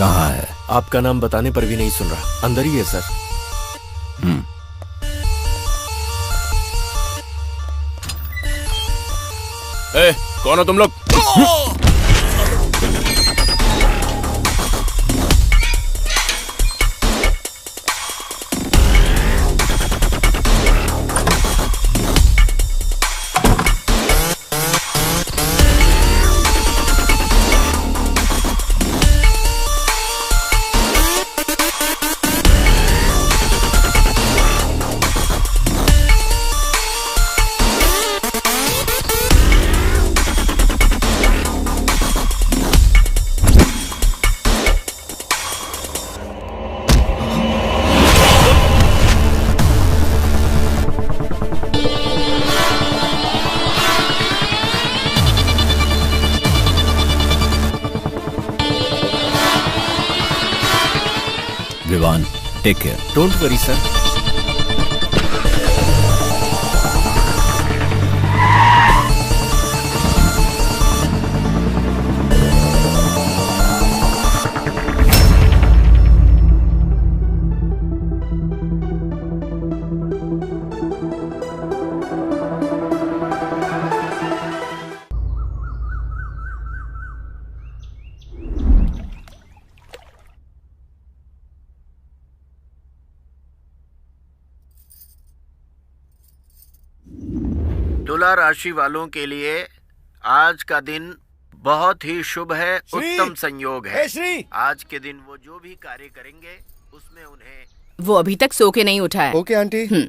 कहाँ है? आपका नाम बताने पर भी नहीं सुन रहा। अंदर ही है सर। कौन हो तुम लोग? Vivaan, take care. Don't worry sir. तुला राशि वालों के लिए आज का दिन बहुत ही शुभ है, उत्तम संयोग है। श्री, आज के दिन वो जो भी कार्य करेंगे उसमें उन्हें। वो अभी तक सो के नहीं उठा है। Okay aunty.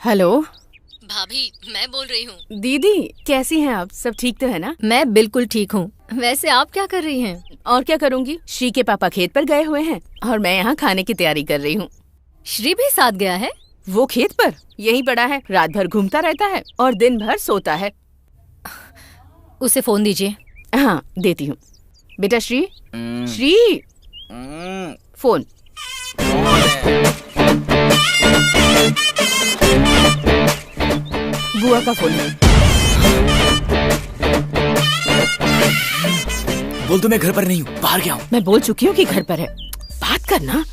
हेलो भाभी, मैं बोल रही हूँ। दीदी, कैसी हैं आप? सब ठीक तो है ना? मैं बिल्कुल ठीक हूँ। वैसे आप क्या कर रही हैं? और क्या करूँगी, श्री के पापा खेत पर गए हुए हैं और मैं यहाँ खाने की तैयारी कर रही हूँ। श्री भी साथ गया है? वो खेत पर यही पड़ा है, रात भर घूमता रहता है और दिन भर सोता है। उसे फोन दीजिए। हाँ, देती हूँ। बेटा श्री, श्री, फोन। बुआ का फोन है। बोल तो मैं घर पर नहीं हूँ, बाहर गया हूँ। मैं बोल चुकी हूँ कि घर पर है, बात करना।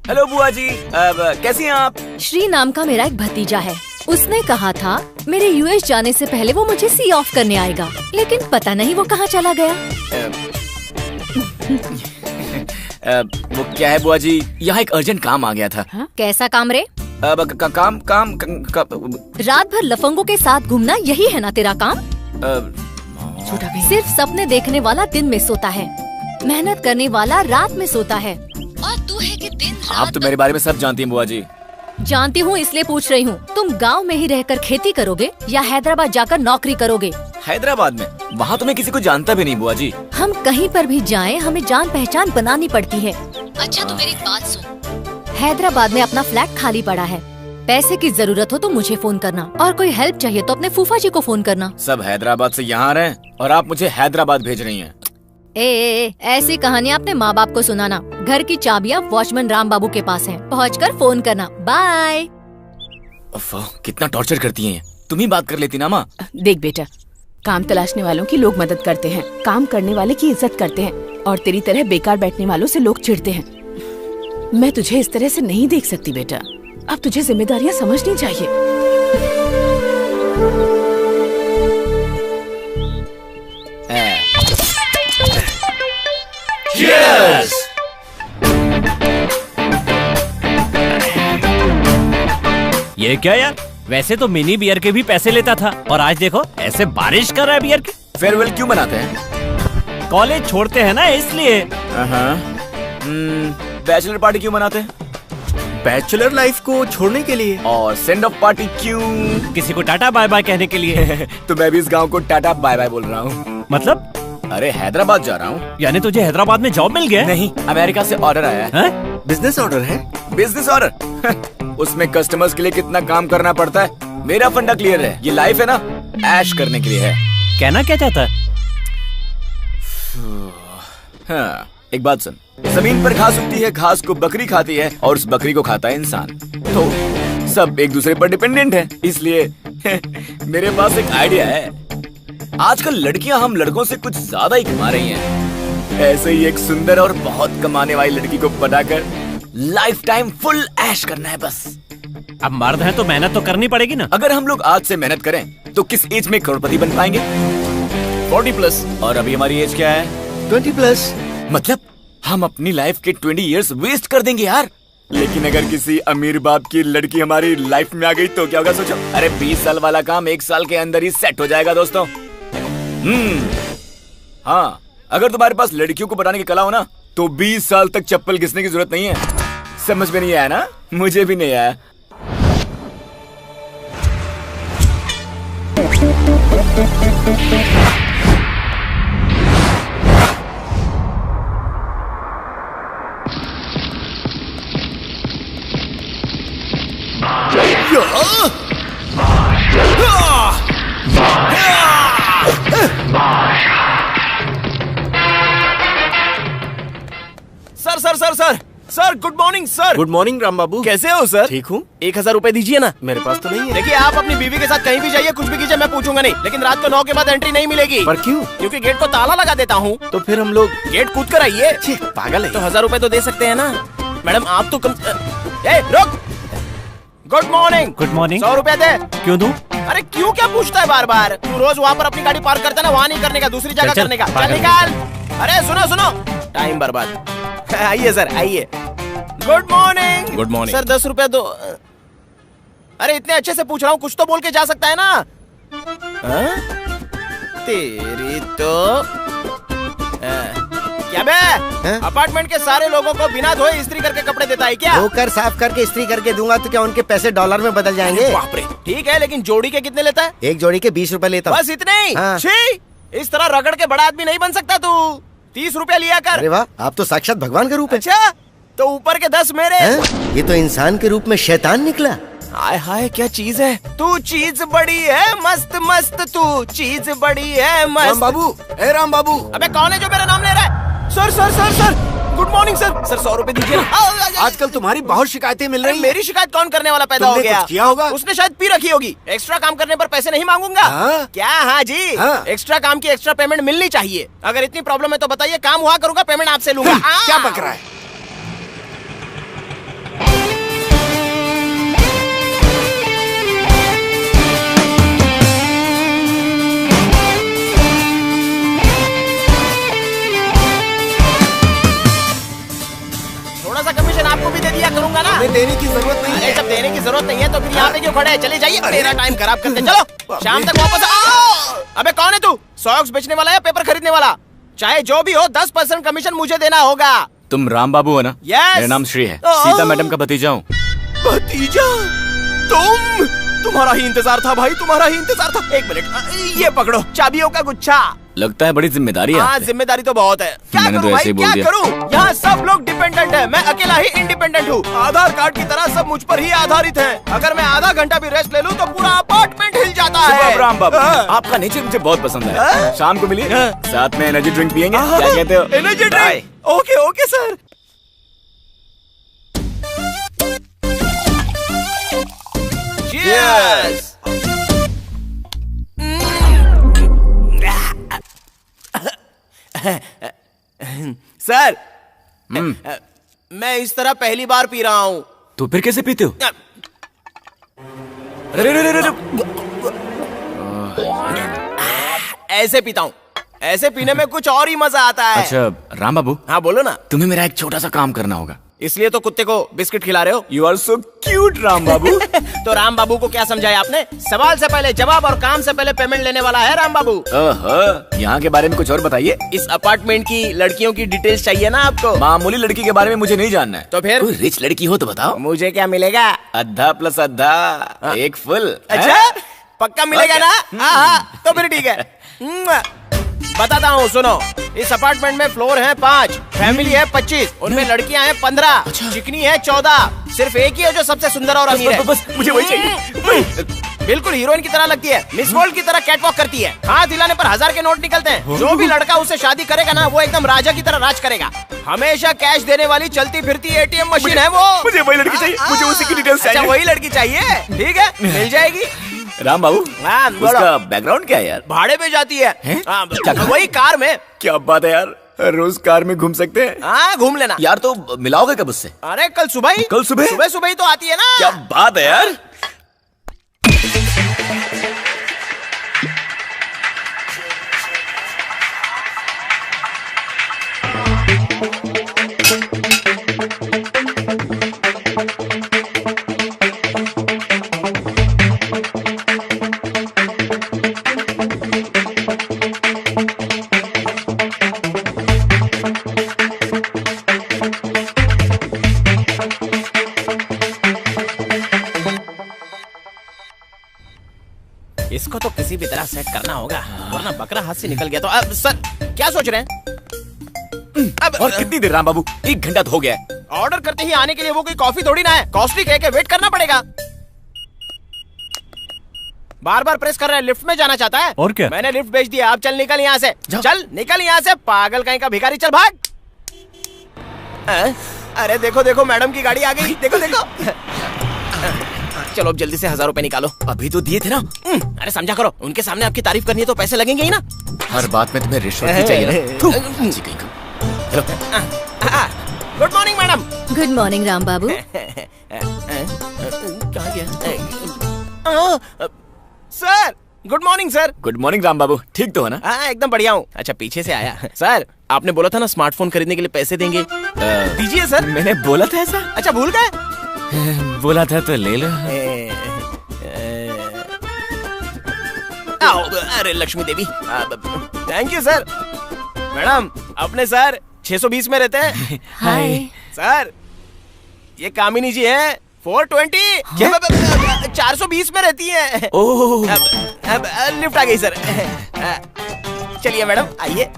हेलो बुआ जी, कैसी हैं आप? श्री नाम का मेरा एक भतीजा है। उसने कहा था मेरे यूएस जाने से पहले वो मुझे सी ऑफ करने आएगा, लेकिन पता नहीं वो कहाँ चला गया। वो क्या है बुआ जी, यहाँ एक अर्जेंट काम आ गया था। कैसा काम रे? काम रात भर लफंगों के साथ घूमना, यही है ना तेरा काम? सिर्फ सपने देखने वाला दिन में सोता है, मेहनत करने वाला रात में सोता है, और तू है कि दिन रात। आप तो मेरे बारे में सब जानती हैं बुआ जी। जानती हूँ, इसलिए पूछ रही हूँ। तुम गांव में ही रहकर खेती करोगे या हैदराबाद जाकर नौकरी करोगे? हैदराबाद में? वहाँ तो मैं किसी को जानता भी नहीं बुआ जी। हम कहीं पर भी जाएं, हमें जान पहचान बनानी पड़ती है। अच्छा तो मेरी बात सुन, हैदराबाद में अपना फ्लैट खाली पड़ा है। पैसे की जरूरत हो तो मुझे फोन करना, और कोई हेल्प चाहिए तो अपने फूफा जी को फोन करना। सब हैदराबाद से यहाँ आ रहे हैं और आप मुझे हैदराबाद भेज रही हैं। ऐसी कहानियाँ अपने माँ बाप को सुनाना। घर की चाबियाँ वॉचमैन राम बाबू के पास हैं। पहुँचकर फोन करना। बाय। कितना टॉर्चर करती हैं, तुम ही बात कर लेती ना माँ। देख बेटा, काम तलाशने वालों की लोग मदद करते हैं, काम करने वाले की इज्जत करते हैं, और तेरी तरह बेकार बैठने वालों से लोग चिढ़ते हैं। मैं तुझे इस तरह से नहीं देख सकती बेटा, अब तुझे जिम्मेदारियाँ समझनी चाहिए। Cheers! ये क्या यार, वैसे तो मिनी बियर के भी पैसे लेता था, और आज देखो ऐसे बारिश कर रहा है बियर की। फेयरवेल क्यों मनाते हैं? कॉलेज छोड़ते हैं ना, इसलिए। बैचलर पार्टी क्यों मनाते हैं? बैचलर लाइफ को छोड़ने के लिए। और सेंड ऑफ पार्टी क्यों? किसी को टाटा बाय बाय कहने के लिए। तो मैं भी इस गांव को टाटा बाय बाय बोल रहा हूँ। मतलब अरे हैदराबाद जा रहा हूँ। यानी तुझे हैदराबाद में जॉब मिल गया? नहीं, अमेरिका से ऑर्डर आया है। हैं? बिजनेस ऑर्डर है? Business order. उसमें कस्टमर्स के लिए कितना काम करना पड़ता है। मेरा फंडा क्लियर है, ये लाइफ है ना, ऐश करने के लिए है। कहना क्या चाहता है? हाँ, एक बात सुन, जमीन पर घास उगती है, घास को बकरी खाती है और उस बकरी को खाता है इंसान। तो सब एक दूसरे पर डिपेंडेंट है, इसलिए मेरे पास एक आइडिया है। आजकल लड़कियां हम लड़कों से कुछ ज्यादा ही कमा रही हैं। ऐसे ही एक सुंदर और बहुत कमाने वाली लड़की को बनाकर लाइफ टाइम फुल ऐश करना है बस। अब मर्द है तो मेहनत तो करनी पड़ेगी ना। अगर हम लोग आज से मेहनत करें तो किस एज में करोड़पति बन पाएंगे? 40+। और अभी हमारी एज क्या है? 20+। मतलब हम अपनी लाइफ के 20 इयर्स वेस्ट कर देंगे यार। लेकिन अगर किसी अमीर बाप की लड़की हमारी लाइफ में आ गई तो क्या होगा सोचो। अरे 20 साल वाला काम 1 साल के अंदर ही सेट हो जाएगा दोस्तों। हाँ, अगर तुम्हारे पास लड़कियों को बनाने की कला हो ना तो 20 साल तक चप्पल घिसने की जरूरत नहीं है। समझ में नहीं आया ना? मुझे भी नहीं आया। Sir sir sir sir sir, good morning sir. Good morning Ram Babu. कैसे हो सर? ठीक हूँ। 1000 रुपए दीजिए ना। मेरे पास तो नहीं है। देखिए, आप अपनी बीवी के साथ कहीं भी जाइए, कुछ भी कीजिए, मैं पूछूंगा नहीं, लेकिन रात को 9 के बाद एंट्री नहीं मिलेगी। पर क्यों? क्योंकि गेट को ताला लगा देता हूँ। तो फिर हम लोग गेट कूद कर आइए। पागल है। तो 1000 रुपए तो दे सकते हैं ना मैडम? आप तो कम। ए, रुक। Good morning. Good morning. 100 रुपए दे। क्यों दूं? अरे क्यों क्या पूछता है बार बार? तू रोज वहाँ पर अपनी गाड़ी पार्क करता है ना, वहाँ नहीं करने का, दूसरी जगह चल, करने का। पागल। चल निकाल। अरे सुनो सुनो, टाइम बर्बाद। आइए सर, आइए। Good morning. Good morning. Sir 10 रुपए दो। अरे इतने अच्छे से पूछ रहा हूँ, कुछ तो बोल के जा सकता है ना? हाँ? तेरी तो क्या बे? अपार्टमेंट के सारे लोगों को बिना धोए इस्त्री करके कपड़े देता है क्या? धोकर साफ करके इस्त्री करके दूंगा तो क्या उनके पैसे डॉलर में बदल जाएंगे? बाप रे। ठीक है, लेकिन जोड़ी के कितने लेता है? एक जोड़ी के 20 रुपए लेता हूँ। बस इतने ही? हाँ। छी, इस तरह रगड़ के बड़ा आदमी नहीं बन सकता तू। 30 रुपए लिया कर। अरे वाह, आप तो साक्षात भगवान का रूप है। अच्छा, तो ऊपर के 10 मेरे। ये तो इंसान के रूप में शैतान निकला। हाय हाय, क्या चीज है तू? चीज बड़ी है मस्त मस्त, तू चीज बड़ी है मस्त। राम बाबू, ए राम बाबू। अबे कौन है जो मेरा नाम ले रहा है? Sir sir sir sir, good morning sir. Sir 100 रुपए दीजिए। आजकल तुम्हारी बहुत शिकायतें मिल रही हैं। मेरी शिकायत कौन करने वाला पैदा हो तुमने गया? कुछ किया होगा? उसने शायद पी रखी होगी। एक्स्ट्रा काम करने पर पैसे नहीं मांगूंगा। हाँ? क्या? हाँ जी, हाँ। एक्स्ट्रा काम की एक्स्ट्रा पेमेंट मिलनी चाहिए। अगर इतनी प्रॉब्लम है तो बताइए, काम हुआ करूंगा, पेमेंट आपसे लूंगा। क्या बक रहा है? थोड़ा सा कमीशन आपको भी दे दिया करूंगा ना। हमें देने की जरूरत नहीं अरे है। जब देने की जरूरत नहीं है तो फिर यहाँ पे क्यों खड़े हैं? चले जाइए, मेरा टाइम खराब करते। चलो शाम तक वापस आओ। अबे कौन है तू? सॉक्स बेचने वाला या पेपर खरीदने वाला? चाहे जो भी हो, 10% कमीशन मुझे देना होगा। तुम राम बाबू हो ना? Yes। मेरा नाम श्री है, सीता मैडम का भतीजा हूँ। भतीजा? तुम्हारा ही इंतजार था भाई, तुम्हारा ही इंतजार था। एक मिनट, ये पकड़ो चाबियों का गुच्छा। लगता है बड़ी जिम्मेदारी है हाँ, आप पे। जिम्मेदारी तो बहुत है। क्या मैंने करूं तो भाई, ऐसे ही बोल क्या दिया। करूं? यहाँ सब लोग डिपेंडेंट है, मैं अकेला ही इंडिपेंडेंट हूँ। आधार कार्ड की तरह सब मुझ पर ही आधारित है। अगर मैं आधा घंटा भी रेस्ट ले लूं तो पूरा अपार्टमेंट हिल जाता है। सुबह राम बाबू, हाँ। आपका नेचर मुझे बहुत पसंद है। हाँ? शाम को मिलिए, हाँ। साथ में एनर्जी ड्रिंक पियेंगे। क्या कहते हो? Energy Bye। Drink? Okay okay sir. Cheers! Sir, मैं इस तरह पहली बार पी रहा हूँ। तो फिर कैसे पीते हो? अरे अरे अरे अरे, ऐसे पीता हूँ। ऐसे पीने में कुछ और ही मजा आता है। अच्छा राम बाबू, हाँ बोलो ना। तुम्हें मेरा एक छोटा सा काम करना होगा। इसलिए तो कुत्ते को बिस्किट खिला रहे हो? You are so cute Ram Babu. तो राम बाबू को क्या समझाया आपने? सवाल से पहले जवाब और काम से पहले पेमेंट लेने वाला है राम बाबू। ओहो, यहाँ के बारे में कुछ और बताइए। इस अपार्टमेंट की लड़कियों की डिटेल्स चाहिए ना आपको? मामूली लड़की के बारे में मुझे नहीं जानना है। तो फिर? कोई रिच लड़की हो तो बताओ। मुझे क्या मिलेगा? आधा प्लस आधा, एक फुल। अच्छा, पक्का मिलेगा ना? हाँ हाँ, तो फिर ठीक है। बताता हूँ, सुनो। इस अपार्टमेंट में फ्लोर है 5, फैमिली है 25, उनमें लड़कियाँ हैं 15, चिकनी है 14, सिर्फ एक ही है जो सबसे सुंदर और अमीर है। बस मुझे वही चाहिए। बिल्कुल हीरोइन की तरह लगती है, मिस वर्ल्ड की तरह कैटवॉक करती है, हाथ हिलाने पर 1000 के नोट निकलते हैं। जो भी लड़का उससे शादी करेगा ना, वो एकदम राजा की तरह राज करेगा। हमेशा कैश देने वाली चलती फिरती ATM मशीन है वो। मुझे वही लड़की चाहिए, मुझे उसी की डिटेल्स चाहिए। अच्छा, वही लड़की चाहिए, ठीक है, मिल जाएगी। राम बाबू, हाँ, बोलो। उसका बैकग्राउंड क्या है यार? भाड़े पे जाती है, हाँ, वही कार में। क्या बात है यार, रोज कार में घूम सकते हैं। हाँ, घूम लेना यार। तो मिलाओगे कब उससे? अरे कल सुबह ही। कल सुबह? सुबह सुबह ही तो आती है ना। क्या बात है यार। इसको तो किसी भी तरह सेट करना होगा, वरना बकरा हाथ से निकल गया तो। अब सर क्या सोच रहे हैं? अब और कितनी देर राम बाबू? 1 घंटा तो हो गया है। ऑर्डर करते ही आने के लिए वो कोई कॉफी थोड़ी ना है, कॉस्टली कह के वेट करना पड़ेगा। बार बार प्रेस कर रहा है, लिफ्ट में जाना चाहता है। और क्या? मैंने लिफ्ट भेज दिया, आप चल निकल यहाँ से। चल निकल यहाँ से, पागल कहीं का भिखारी, चल भाग। अरे देखो देखो, मैडम की गाड़ी आ गई, देखो देखो। चलो अब जल्दी से 1000 रुपए निकालो। अभी तो दिए थे ना। अरे समझा करो, उनके सामने आपकी तारीफ करनी है तो पैसे लगेंगे ही ना। हर बात में तुम्हें रिश्वत ही चाहिए ना। थू, जी कहीं का। चलो। Good morning madam. Good morning Ram Babu. कहाँ गया? Sir good morning sir. Good morning Ram Babu, ठीक तो हो ना? हाँ एकदम बढ़िया हूँ। अच्छा पीछे से आया। सर आपने बोला था ना स्मार्टफोन खरीदने के लिए पैसे देंगे, दीजिए सर। मैंने बोला था ऐसा? अच्छा भूल गए? बोला था तो ले लो। अरे लक्ष्मी देवी, थैंक यू सर। मैडम अपने सर 620 में रहते हैं। हाय सर ये कामिनी जी हैं 420। 420 में रहती है। ओह, अब लिफ्ट आ गई सर। चलिए मैडम आइए।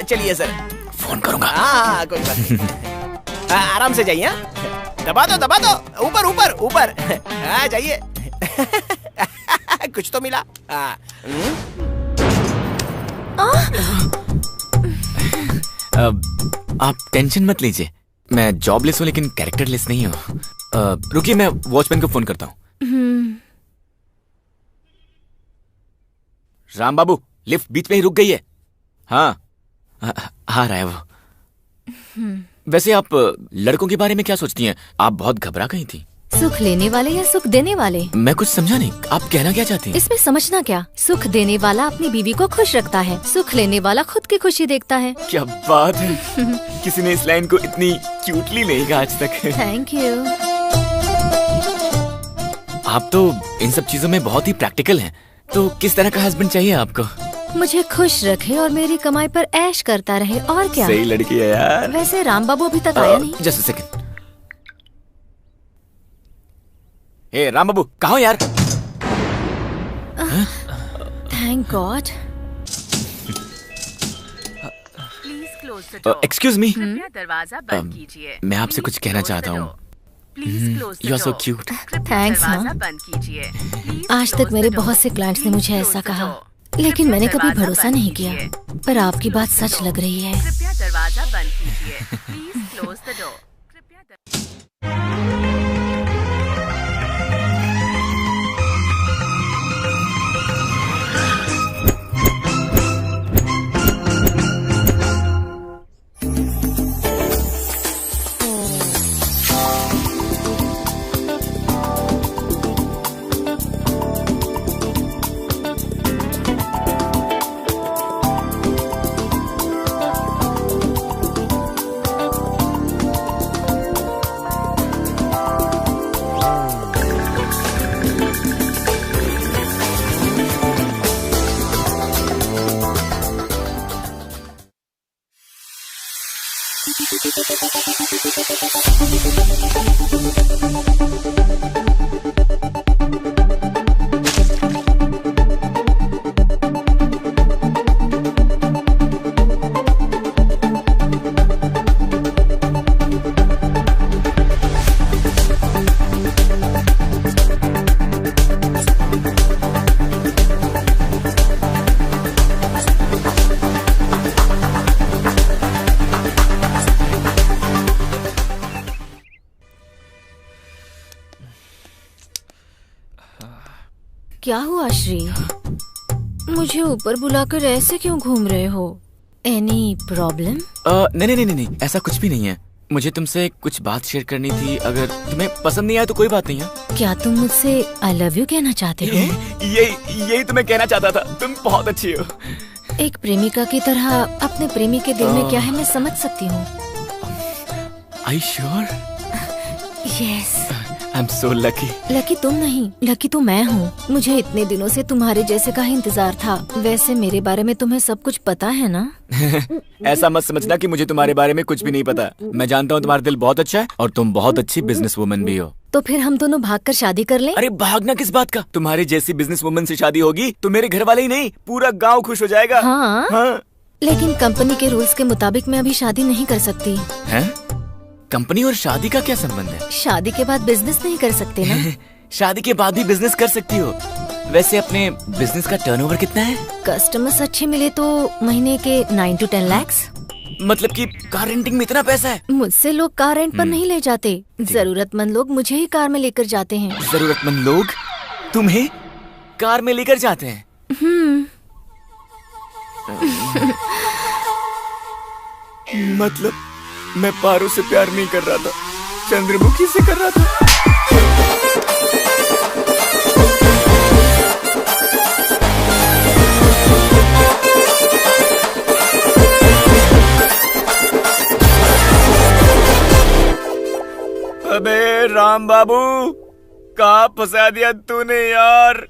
चलिए सर। फोन करूंगा। हाँ कोई बात नहीं। आराम से जाइए। दबा दो ऊपर ऊपर ऊपर। हाँ जाइए। कुछ तो मिला। आप टेंशन मत लीजिए, मैं जॉबलेस हूँ लेकिन कैरेक्टरलेस नहीं हूँ। रुकिए मैं वॉचमैन को फोन करता हूँ। राम बाबू लिफ्ट बीच में ही रुक गई है। हाँ आ रहा है वो। वैसे आप लड़कों के बारे में क्या सोचती हैं? आप बहुत घबरा गई थी। सुख लेने वाले या सुख देने वाले? मैं कुछ समझा नहीं, आप कहना क्या चाहती हैं? इसमें समझना क्या? सुख देने वाला अपनी बीवी को खुश रखता है, सुख लेने वाला खुद की खुशी देखता है। क्या बात है। किसी ने इस लाइन को इतनी क्यूटली नहीं कहा आज तक। Thank you. आप तो इन सब चीजों में बहुत ही प्रैक्टिकल हैं। तो किस तरह का हस्बैंड चाहिए आपको? मुझे खुश रखे और मेरी कमाई पर ऐश करता रहे, और क्या। सही लड़की है यार। वैसे राम बाबू अभी तक आया नहीं। Just a second. Hey Ram Babu कहाँ हो यार? Thank God. एक्सक्यूज मी, दरवाजा बंद कीजिए। मैं आपसे कुछ कहना चाहता हूँ। You are so cute. Thanks हाँ। बंद कीजिए। आज तक मेरे बहुत से क्लाइंट्स ने मुझे ऐसा कहा, लेकिन मैंने कभी भरोसा नहीं किया। पर आपकी बात सच लग रही है। कृपया दरवाजा बंद कीजिए। Please close the door. क्या हुआ श्री? मुझे ऊपर बुलाकर ऐसे क्यों घूम रहे हो? Any problem? नहीं, ऐसा कुछ भी नहीं है। मुझे तुमसे कुछ बात शेयर करनी थी। अगर तुम्हें पसंद नहीं आया तो कोई बात नहीं है। क्या तुम मुझसे आई लव यू कहना चाहते हो? यही तुम्हें कहना चाहता था। तुम बहुत अच्छी हो। एक प्रेमिका की तरह अपने प्रेमी के दिल में क्या है मैं समझ सकती हूँ। Are you sure? Yes. I'm so lucky. Lucky तुम नहीं, लकी तो मैं हूँ। मुझे इतने दिनों से तुम्हारे जैसे का ही इंतजार था। वैसे मेरे बारे में तुम्हें सब कुछ पता है ना? ऐसा मत समझना कि मुझे तुम्हारे बारे में कुछ भी नहीं पता। मैं जानता हूँ तुम्हारा दिल बहुत अच्छा है और तुम बहुत अच्छी बिजनेस वुमन भी हो। तो फिर हम दोनों भागकर शादी कर लें? अरे भागना किस बात का? तुम्हारी जैसी बिजनेस वुमन से शादी होगी तो मेरे घर वाले ही नहीं पूरा गाँव खुश हो जाएगा। हाँ। लेकिन कंपनी के रूल्स के मुताबिक मैं अभी शादी नहीं कर सकती। हैं? कंपनी और शादी का क्या संबंध है? शादी के बाद बिजनेस नहीं कर सकते ना? शादी के बाद भी बिजनेस कर सकती हो। वैसे अपने बिजनेस का टर्नओवर कितना है? कस्टमर्स अच्छे मिले तो महीने के 9 to 10 lakhs। मतलब कि कार रेंटिंग में इतना पैसा है? मुझसे लोग कार रेंट पर नहीं ले जाते। जरूरतमंद लोग मुझे ही कार में लेकर जाते हैं। जरूरतमंद लोग तुम्हें कार में लेकर जाते हैं? मतलब मैं पारो से प्यार नहीं कर रहा था, चंद्रमुखी से कर रहा था। अबे राम बाबू, कहाँ फंसा दिया तूने यार?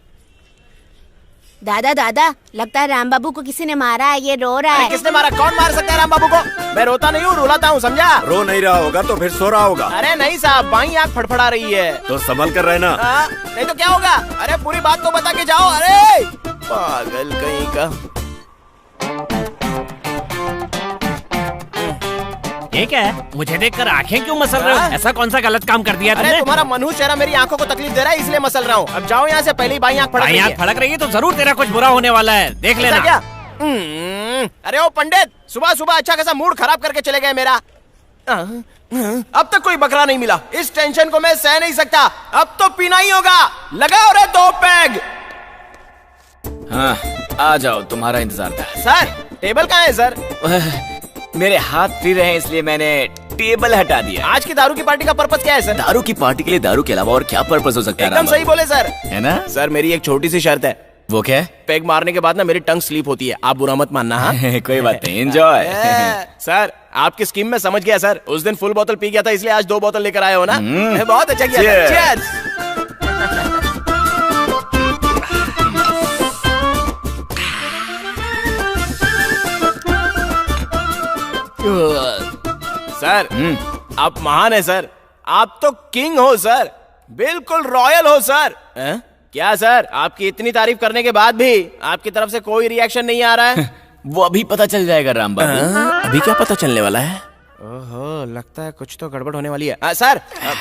दादा दादा, लगता है राम बाबू को किसी ने मारा है। ये रो रहा है। किसने मारा? कौन मार सकता है राम बाबू को? मैं रोता नहीं हूँ, रुलाता हूँ, समझा? रो नहीं रहा होगा तो फिर सो रहा होगा। अरे नहीं साहब, बाईं आँख फड़फड़ा रही है। तो संभल कर रहना। नहीं तो क्या होगा? अरे पूरी बात तो बता के जाओ। अरे पागल कहीं का। ये क्या है? मुझे देखकर आंखें क्यों मसल रहे हो? ऐसा कौन सा गलत काम कर दिया तुमने? अरे तुम्हारा मनहूस चेहरा मेरी आंखों को तकलीफ दे रहा है, इसलिए मसल रहा हूँ। अब जाओ यहाँ से, पहले ही बाईं आंख फड़क रही है। बाईं आंख फड़क रही है तो जरूर तेरा कुछ बुरा होने वाला है, देख लेना। क्या? अरे ओ पंडित, सुबह सुबह अच्छा खासा मूड खराब करके चले गए मेरा। अब तक कोई बकरा नहीं मिला। इस टेंशन को मैं सह नहीं सकता। अब तो पीना ही होगा। लगाओ रे 2 पैग। हाँ, आ जाओ, तुम्हारा इंतजार था। सर टेबल कहाँ है सर? मेरे हाथ फ्री रहे इसलिए मैंने टेबल हटा दिया। आज की दारू की पार्टी का पर्पस क्या है सर? दारू की पार्टी के लिए दारू के अलावा और क्या पर्पस हो सकता है? एकदम सही बोले सर। है ना? सर मेरी एक छोटी सी शर्त है। वो क्या है? पैग मारने के बाद ना मेरी टंग स्लीप होती है। आप बुरा मत मानना। हाँ? कोई बात नहीं, एंजॉय। सर आपकी स्कीम में समझ गया सर। उस दिन फुल बोतल पी गया था, इसलिए आज 2 बोतल लेकर आए हो ना? बहुत अच्छा किया। Cheers! सर आप महान है सर। आप तो किंग हो सर, बिल्कुल रॉयल हो सर। क्या सर, आपकी इतनी तारीफ करने के बाद भी आपकी तरफ से कोई रिएक्शन नहीं आ रहा है? वो अभी पता चल जाएगा राम बाबू। अभी क्या पता चलने वाला है? ओहो, लगता है कुछ तो गड़बड़ होने वाली है। सर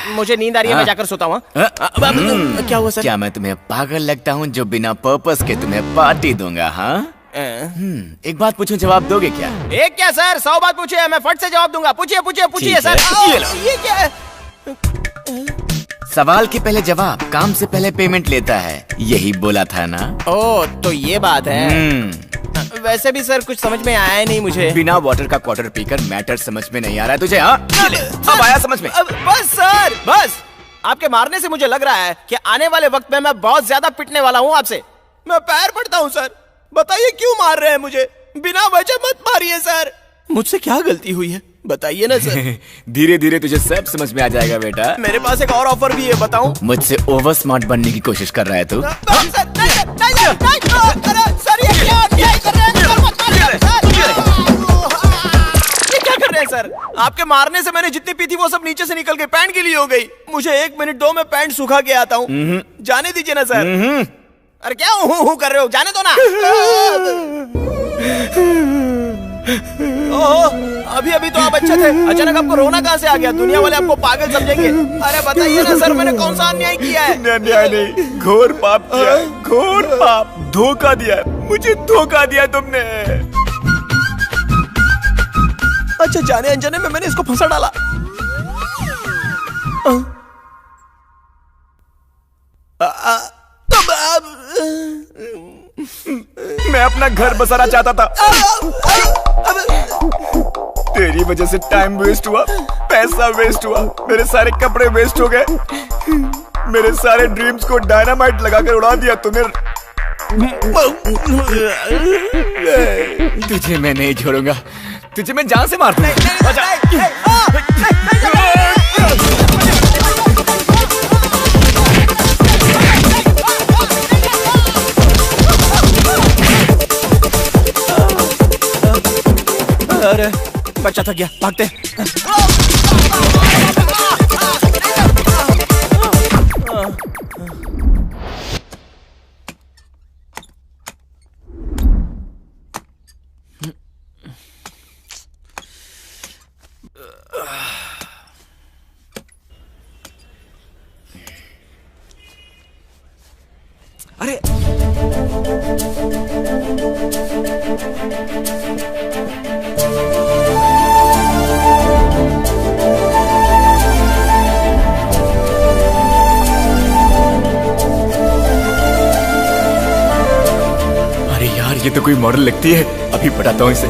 मुझे नींद आ रही है, मैं जाकर सोता हूँ। क्या हुआ सर? क्या मैं तुम्हें पागल लगता हूँ जो बिना पर्पस के तुम्हें पार्टी दूंगा? हाँ, एक बात पूछूं, जवाब दोगे क्या? एक क्या सर, 100 बात पूछिए, मैं फट से जवाब दूंगा। पूछिए पूछिए पूछिए सर। ये क्या है? सवाल के पहले जवाब, काम से पहले पेमेंट लेता है, यही बोला था ना? ओ तो ये बात है। वैसे भी सर कुछ समझ में आया ही नहीं मुझे। बिना वाटर का क्वार्टर पीकर मैटर समझ में नहीं आ रहा है तुझे? हाँ, अब आया समझ में? बस सर बस, आपके मारने से मुझे लग रहा है कि आने वाले वक्त में मैं बहुत ज्यादा पिटने वाला हूँ आपसे। मैं पैर पड़ता हूँ सर, बताइए क्यों मार रहे हैं मुझे? बिना वजह मत मारिए सर। मुझसे क्या गलती हुई है बताइए ना सर। धीरे धीरे तुझे सब समझ में आ जाएगा बेटा। मेरे पास एक और ऑफर भी है, बताऊं? मुझसे ओवर स्मार्ट बनने की कोशिश कर रहा है तू? सर आपके मारने से मैंने जितनी पी थी वो सब नीचे से निकल के पैंट गीली हो गई। मुझे 1 मिनट दो, मैं पैंट सुखा के आता हूँ। जाने दीजिए ना सर। अरे क्या हूँ कर रहे हो, जाने दो ना। ओहो, अभी अभी तो आप अच्छे थे, अचानक आपको रोना कहाँ से आ गया? दुनिया वाले आपको पागल समझेंगे। अरे बताइए ना सर, मैंने कौन सा अन्याय किया है? अन्याय नहीं, घोर पाप किया, घोर पाप, धोखा दिया, मुझे धोखा दिया तुमने। अच्छा, जाने अनजाने में मैंने इसको फंसा डाला। मैं अपना घर बसाना चाहता था। तेरी वजह से टाइम वेस्ट हुआ, पैसा वेस्ट हुआ, मेरे सारे कपड़े वेस्ट हो गए, मेरे सारे ड्रीम्स को डायनामाइट लगाकर उड़ा दिया तूने। तुझे मैं नहीं छोड़ूंगा, तुझे मैं जान से मार दूंगा। अरे बच्चा थक गया, भागते। अरे यार, ये तो कोई मॉडल लगती है, अभी बताता हूँ इसे।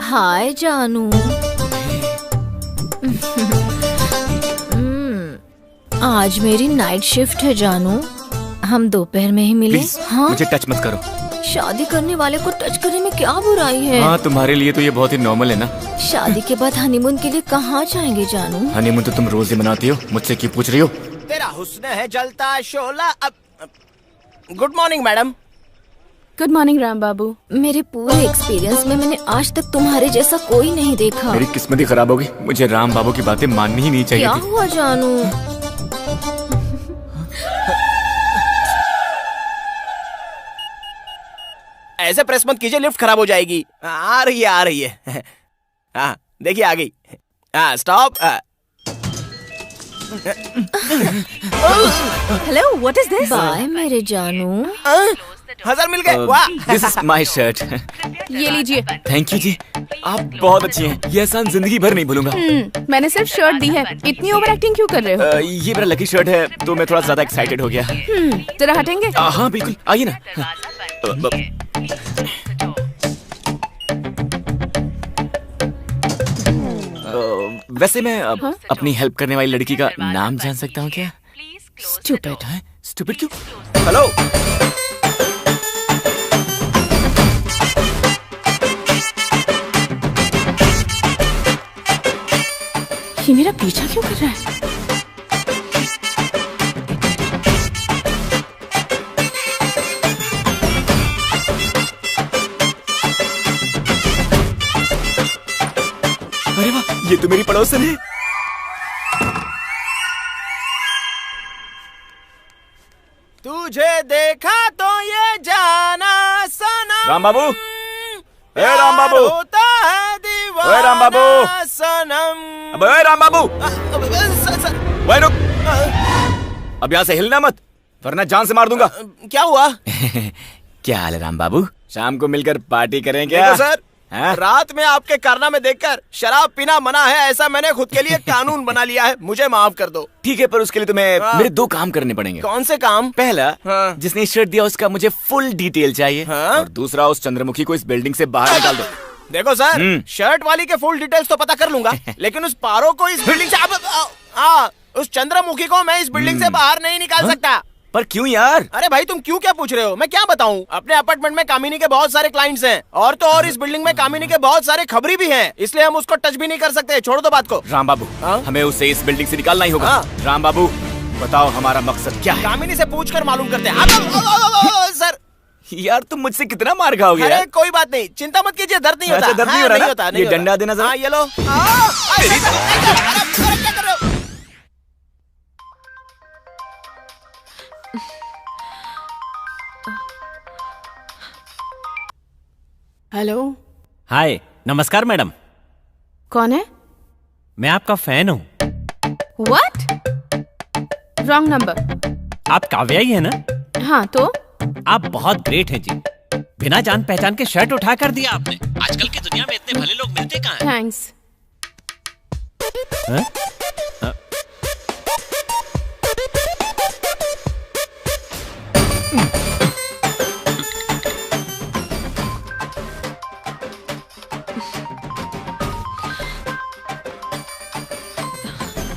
हाय जानू। आज मेरी नाइट शिफ्ट है जानू, हम दोपहर में ही मिले। प्लीज, हाँ, मुझे टच मत करो। शादी करने वाले को टच करने में क्या बुराई है? हाँ, तुम्हारे लिए तो ये बहुत ही नॉर्मल है ना। शादी के बाद हनीमून के लिए कहाँ जाएंगे जानू? हनीमून तो तुम रोज ही मनाती हो, मुझसे क्यों पूछ रही हो? तेरा हुस्न है जलता शोला। Good morning madam. Good morning Ram Babu. मेरे पूरे एक्सपीरियंस में मैंने आज तक तुम्हारे जैसा कोई नहीं देखा। मेरी किस्मत ही खराब होगी, मुझे राम बाबू की बातें माननी ही नहीं चाहिए क्या थी। हुआ जानू? ऐसे प्रेस मत कीजिए, लिफ्ट खराब हो जाएगी। आ रही है। हाँ देखिए आ गई। हाँ stop. Hello, what is this? Bye मेरे जानू। 1000 मिल गए। वाह। This is my shirt. ये लीजिए। थैंक यू जी, आप बहुत अच्छी हैं, ये एहसान जिंदगी भर नहीं भूलूंगा। मैंने सिर्फ शर्ट दी है, इतनी ओवर एक्टिंग क्यों कर रहे हो? ये मेरा लकी शर्ट है तो मैं थोड़ा ज्यादा एक्साइटेड हो गया। जरा हटेंगे? हाँ बिल्कुल, आइए ना। वैसे मैं अपनी हेल्प करने वाली लड़की का नाम जान सकता हूँ क्या? स्टूपिड। है स्टूपिड क्यों? हेलो। ये मेरा पीछा क्यों कर रहा है? अरे वाह, ये तो मेरी पड़ोसन है। तुझे देखा तो ये जाना सनम। राम बाबू, ए राम बाबू, होता है दीवाना। ओए राम बाबू, सनम। अबे ओए राम बाबू, ओए रुक, अब यहाँ से हिलना मत वरना जान से मार दूंगा। क्या हुआ? क्या हाल है राम बाबू? शाम को मिलकर पार्टी करें क्या? देखो सर, हाँ? रात में आपके कारनामे देखकर शराब पीना मना है, ऐसा मैंने खुद के लिए कानून बना लिया है, मुझे माफ कर दो। ठीक है, पर उसके लिए तुम्हें हाँ। मेरे 2 काम करने पड़ेंगे। कौन से काम? पहला, हाँ। जिसने शर्ट दिया उसका मुझे फुल डिटेल चाहिए। हाँ? और दूसरा, उस चंद्रमुखी को इस बिल्डिंग से बाहर निकाल दो। देखो सर, शर्ट वाली के फुल डिटेल्स तो पता कर लूंगा, लेकिन उस पारो को इस बिल्डिंग से उस चंद्रमुखी को मैं इस बिल्डिंग से बाहर नहीं निकाल सकता। पर क्यों यार? अरे भाई तुम क्यों क्या पूछ रहे हो? मैं क्या बताऊं? अपने अपार्टमेंट में कामिनी के बहुत सारे क्लाइंट्स हैं, और तो और इस बिल्डिंग में कामिनी के बहुत सारे खबरी भी हैं, इसलिए हम उसको टच भी नहीं कर सकते। छोड़ दो बात को। राम बाबू, हमें उसे इस बिल्डिंग से निकालना ही होगा। राम बाबू, बताओ हमारा मकसद क्या है? कामिनी से पूछ कर मालूम करते हैं। सर यार तुम मुझसे कितना मार खाओगे अरे यार? कोई बात नहीं, चिंता मत कीजिए, दर्द नहीं होता। अच्छा, दर्द नहीं हो रहा ना? नहीं ये डंडा देना जरा। हाँ ये लो। क्या कर रहे हो? हेलो। हाय, नमस्कार मैडम। कौन है? मैं आपका फैन हूँ। व्हाट? Wrong number. आप काव्या ही है ना? हाँ तो? आप बहुत ग्रेट हैं जी। बिना जान पहचान के शर्ट उठा कर दिया आपने। आजकल की दुनिया में इतने भले लोग मिलते कहाँ हैं? थैंक्स।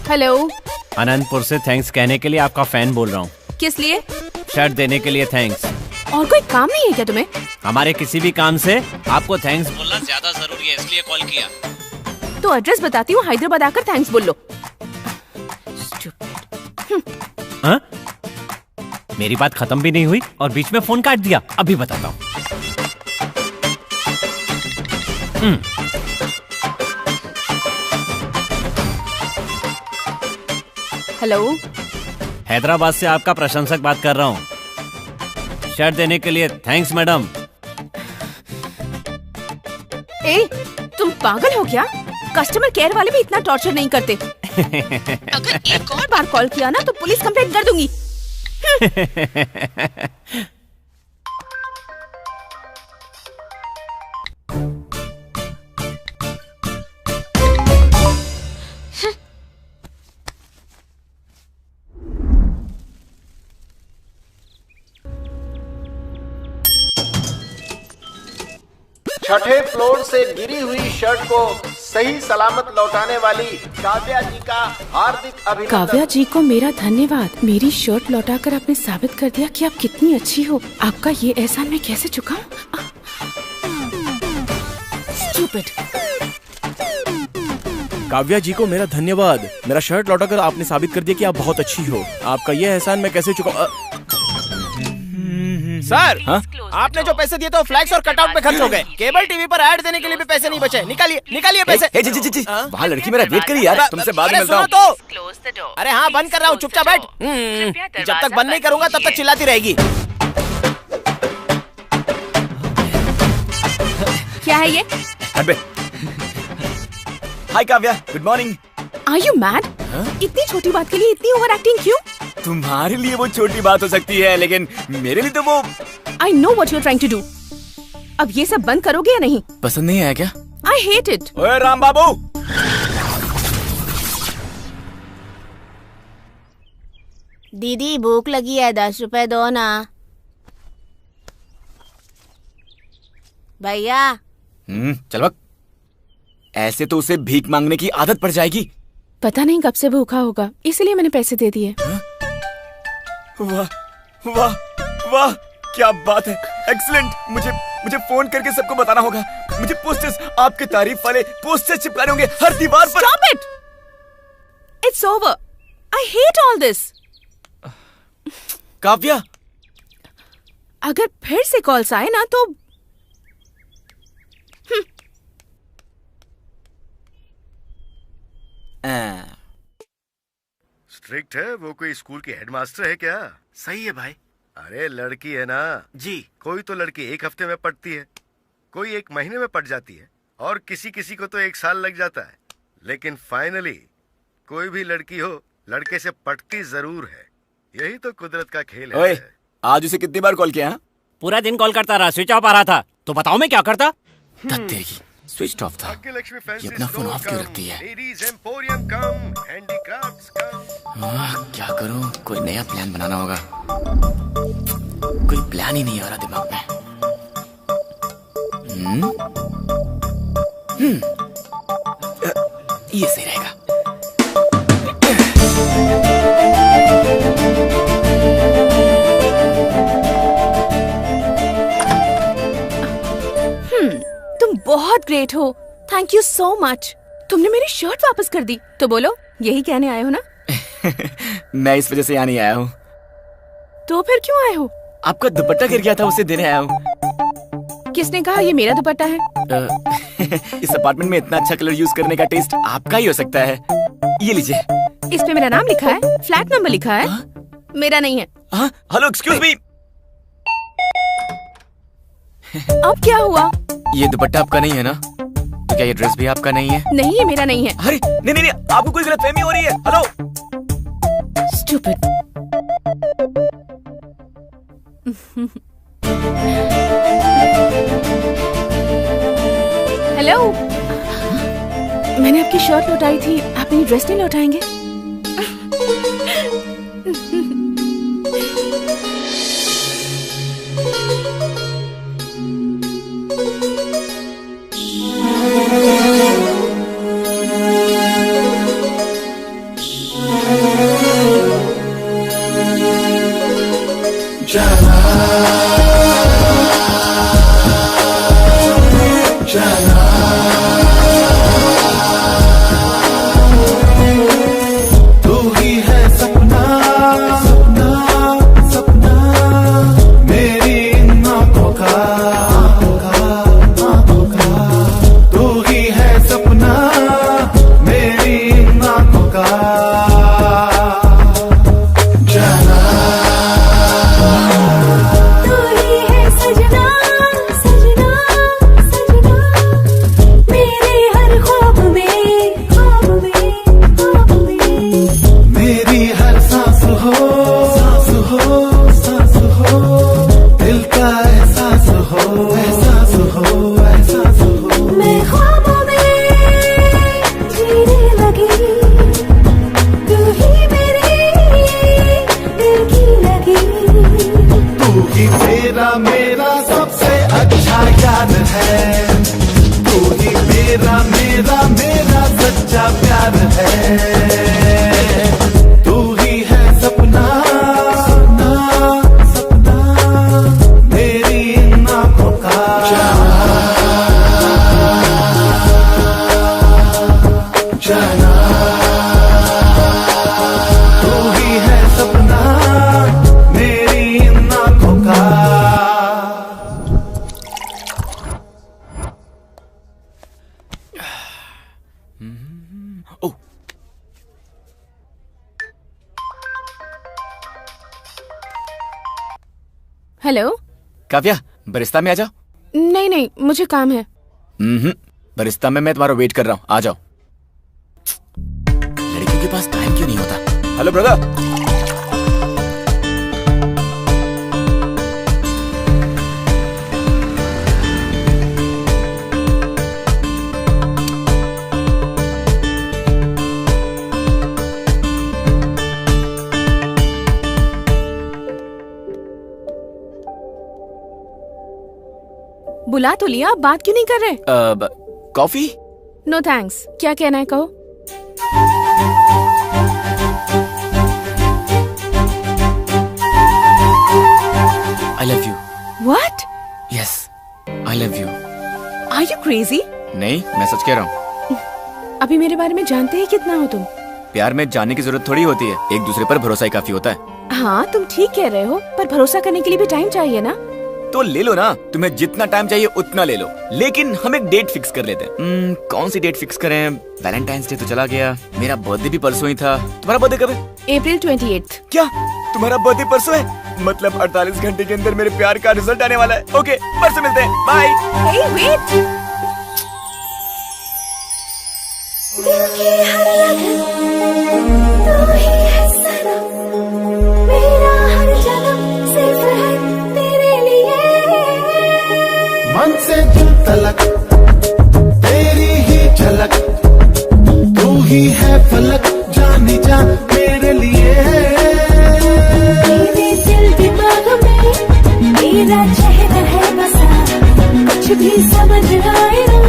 हेलो। अनंतपुर से थैंक्स कहने के लिए आपका फैन बोल रहा हूँ। किस लिए? शर्ट देने के लिए थैंक्स। और कोई काम नहीं है क्या तुम्हें? हमारे किसी भी काम से आपको थैंक्स बोलना ज्यादा जरूरी है, इसलिए कॉल किया। तो एड्रेस बताती हूँ, हैदराबाद आकर थैंक्स बोल लो। हाँ? मेरी बात खत्म भी नहीं हुई और बीच में फोन काट दिया। अभी बताता हूँ। हेलो। हैदराबाद से आपका प्रशंसक बात कर रहा हूँ। शर्ट देने के लिए थैंक्स मैडम। ए, तुम पागल हो क्या? कस्टमर केयर वाले भी इतना टॉर्चर नहीं करते। अगर एक और बार कॉल किया ना तो पुलिस कंप्लेंट कर दूंगी। छठे फ्लोर से गिरी हुई शर्ट को सही सलामत लौटाने वाली काव्या जी का हार्दिक अभिनंदन। काव्या जी को मेरा धन्यवाद। मेरी शर्ट लौटाकर आपने साबित कर दिया कि आप कितनी अच्छी हो। आपका ये एहसान मैं कैसे चुकाऊं? Stupid. काव्या जी को मेरा धन्यवाद। मेरा शर्ट लौटाकर आपने साबित कर दिया कि आप बहुत अच्छी हो। आपका ये एहसान मैं कैसे चुकाऊं? सर, आपने जो पैसे दिए थे वो फ्लैक्स और कटआउट पे खर्च हो गए। केबल टीवी पर ऐड देने के लिए भी पैसे नहीं बचे। निकालिए निकालिए पैसे। जी वहाँ लड़की मेरा वेट करी यार, तुमसे बाद में मिलता हूँ। तो अरे हाँ, बंद कर रहा हूँ, चुपचाप बैठ। जब तक बंद नहीं करूँगा तब तक चिल्लाती रहेगी। क्या है ये? Hi Kavya, good morning. Are you mad? इतनी छोटी बात के लिए इतनी ओवर एक्टिंग क्यों? तुम्हारे लिए वो छोटी बात हो सकती है, लेकिन मेरे लिए तो वो। I know what you're trying to do. अब ये सब बंद करोगे या नहीं? पसंद नहीं आया क्या? I hate it. ओए राम बाबू। दीदी भूख लगी है, 10 रुपए दो ना। भैया। चल वक्त। ऐसे तो उसे भीख मांगने की आदत पड़ जाएगी। पता नहीं कब से भूखा होगा, इसलिए मैंने पैसे दे दिए। वाह वाह वाह, क्या बात है, एक्सीलेंट। मुझे फोन करके सबको बताना होगा। मुझे पोस्टर्स, आपके तारीफ वाले पोस्टर्स चिपकाने होंगे हर दीवार पर। Stop it! It's over. I hate all this. Kavya, अगर फिर से कॉल्स आए ना तो स्ट्रिक्ट है वो? कोई स्कूल की हेडमास्टर है क्या? सही है भाई। अरे लड़की है ना जी। कोई तो लड़की 1 हफ्ते में पढ़ती है, कोई 1 महीने में पढ़ जाती है, और किसी किसी को तो 1 साल लग जाता है। लेकिन फाइनली कोई भी लड़की हो, लड़के से पढ़ती जरूर है। यही तो कुदरत का खेल है। ओए, आज उसे कितनी बार कॉल किया? पूरा दिन कॉल करता रहा, स्विच ऑफ आ रहा था। तो बताओ मैं क्या करता? तेरी स्विच ऑफ था। ये अपना फोन ऑफ क्यों रखती है? क्या करूं? कोई नया प्लान बनाना होगा। कोई प्लान ही नहीं आ रहा दिमाग में। ये सही रहेगा। तुम बहुत ग्रेट हो। Thank you so much. तुमने मेरी शर्ट वापस कर दी। तो बोलो, यही कहने आए हो ना? मैं इस वजह से यहाँ नहीं आया हूँ। तो फिर क्यों आए हो? आपका दुपट्टा गिर गया था, उसे देने आया हूँ। किसने कहा ये मेरा दुपट्टा है? इस अपार्टमेंट में इतना अच्छा कलर यूज करने का टेस्ट आपका ही हो सकता है। ये लीजिए। इस पे मेरा नाम लिखा है, फ्लैट नंबर लिखा है। मेरा नहीं है। Hello, excuse me. अब क्या हुआ? ये दुपट्टा आपका नहीं है ना? तो क्या ये ड्रेस भी आपका नहीं है? नहीं, ये मेरा नहीं है। अरे नहीं नहीं नहीं, आपको कोई गलतफहमी हो रही है। हेलो। Stupid. हेलो, मैंने आपकी शर्ट लौटाई थी, आप मेरी ड्रेस नहीं लौटाएंगे? हेलो काव्या, बरिस्ता में आ जाओ। नहीं नहीं, मुझे काम है। बरिस्ता में मैं तुम्हारा वेट कर रहा हूँ, आ जाओ। लड़कियों के पास टाइम क्यों नहीं होता? Hello brother. बुला तो लिया, आप बात क्यों नहीं कर रहे? कॉफी? No thanks. क्या कहना है कहो। I love you. What? Yes, I love you. Are you crazy? नहीं, मैं सच कह रहा हूँ। अभी मेरे बारे में जानते ही कितना हो तुम? प्यार में जानने की जरूरत थोड़ी होती है, एक दूसरे पर भरोसा ही काफी होता है। हाँ, तुम ठीक कह रहे हो, पर भरोसा करने के लिए भी टाइम चाहिए ना। तो ले लो ना, तुम्हें जितना टाइम चाहिए उतना ले लो, लेकिन हम एक डेट फिक्स कर लेते हैं। कौन सी डेट फिक्स करें? वैलेंटाइंस डे तो चला गया, मेरा बर्थडे भी परसों ही था। तुम्हारा बर्थडे कब है? अप्रैल 28। क्या तुम्हारा बर्थडे परसों है? मतलब 48 घंटे के अंदर मेरे प्यार का रिजल्ट आने वाला है। ओके, परसों मिलते हैं, बाय। हे वेट, दिल की हर लगन तू ही है सनम, मेरा हर जन्म सिर्फ है तेरे लिए। मन से दिल तलक तेरी ही झलक, तू ही है फलक जानी जा मेरे लिए। मेरे दिल दिमाग में मेरा चेहरा है बसा, कुछ भी समझ आए ना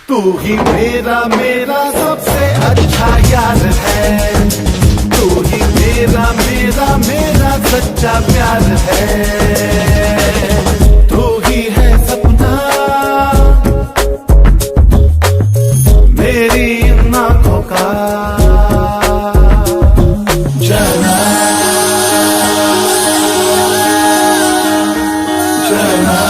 तू ही मेरा मेरा सबसे अच्छा यार है, तू ही मेरा मेरा मेरा सच्चा प्यार है, तू ही है सपना मेरी इन आँखों का। जना जना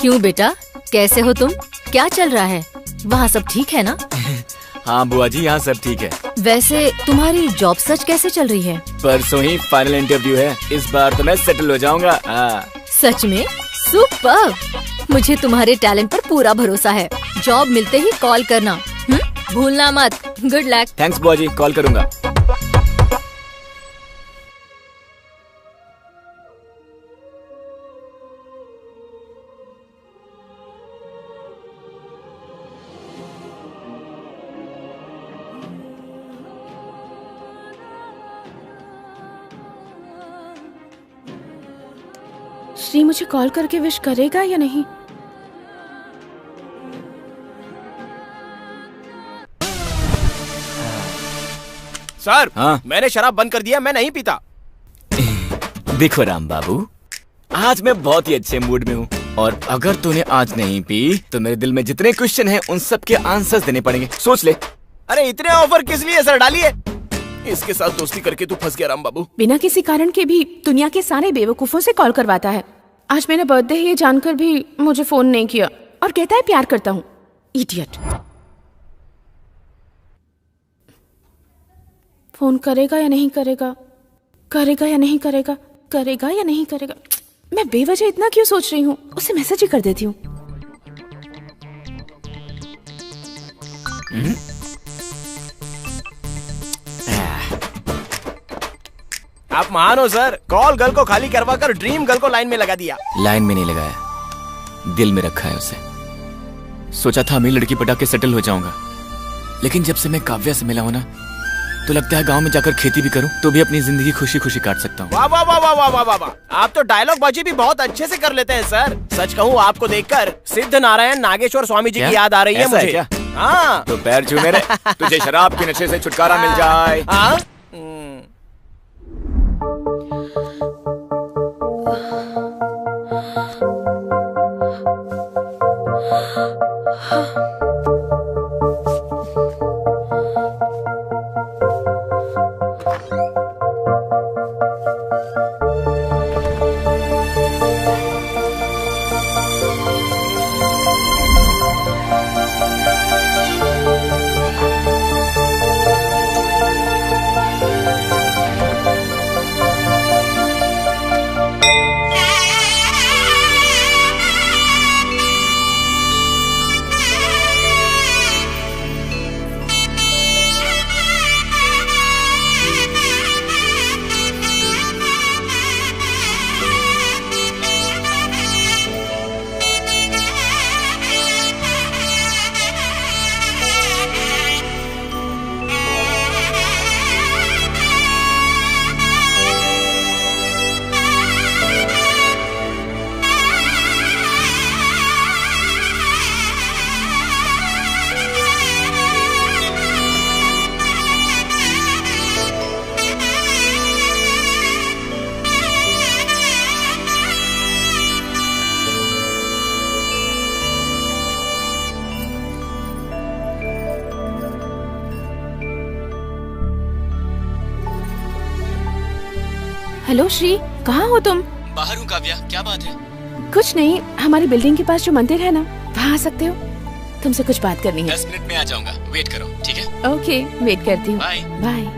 क्यों बेटा, कैसे हो तुम? क्या चल रहा है? वहाँ सब ठीक है ना? हाँ बुआ जी, यहाँ सब ठीक है। वैसे तुम्हारी जॉब सर्च कैसे चल रही है? परसों ही फाइनल इंटरव्यू है, इस बार तो मैं सेटल हो जाऊंगा। सच में? सुपर! मुझे तुम्हारे टैलेंट पर पूरा भरोसा है। जॉब मिलते ही कॉल करना, भूलना मत। Good luck. थैंक्स बुआ जी, कॉल करूंगा। श्री मुझे कॉल करके विश करेगा या नहीं? सर, हाँ? मैंने शराब बंद कर दिया, मैं नहीं पीता। देखो राम बाबू, आज मैं बहुत ही अच्छे मूड में हूँ और अगर तूने आज नहीं पी तो मेरे दिल में जितने क्वेश्चन हैं उन सब के आंसर्स देने पड़ेंगे। सोच ले। अरे इतने ऑफर किस लिए सर? डालिए। इसके साथ दोस्ती करके तू फंस गया राम बाबू। बिना किसी कारण के भी दुनिया के सारे बेवकूफों से कॉल करवाता है। आज मेरा बर्थडे है ये जानकर भी मुझे फोन नहीं किया और कहता है प्यार करता हूँ। इडियट। फोन करेगा या नहीं करेगा, करेगा या नहीं करेगा, करेगा या नहीं करेगा। मैं बेवजह इतना क्यों सोच रही हूँ? उसे मैसेज ही कर देती हूँ। आप महान हो सर, कॉल गर्ल को खाली करवा कर ड्रीम गर्ल को लाइन में लगा दिया। लाइन में नहीं लगाया, दिल में रखा है उसे। सोचा था अमीर लड़की पटा के सेटल हो जाऊंगा, लेकिन जब से मैं काव्या से मिला हूं ना तो लगता है गांव में जाकर खेती भी करूं तो भी अपनी जिंदगी खुशी खुशी काट सकता हूं। वाह वाह वाह वाह वाह वाह वाह वाह, आप तो डायलॉग बाजी भी बहुत अच्छे से कर लेते हैं सर। सच कहूँ आपको देखकर सिद्ध नारायण नागेश्वर स्वामी जी की याद आ रही है ऐसा है मुझे। क्या? हाँ। तो पैर छू मेरे, तुझे शराब के नशे से छुटकारा मिल जाए। हाँ? हेलो श्री, कहाँ हो तुम? बाहर हूँ काव्या, क्या बात है? कुछ नहीं, हमारी बिल्डिंग के पास जो मंदिर है ना, वहाँ आ सकते हो? तुमसे कुछ बात करनी है। 10 मिनट में आ जाऊंगा, वेट करो, ठीक है? ओके, वेट करती हूँ। बाय। बाय।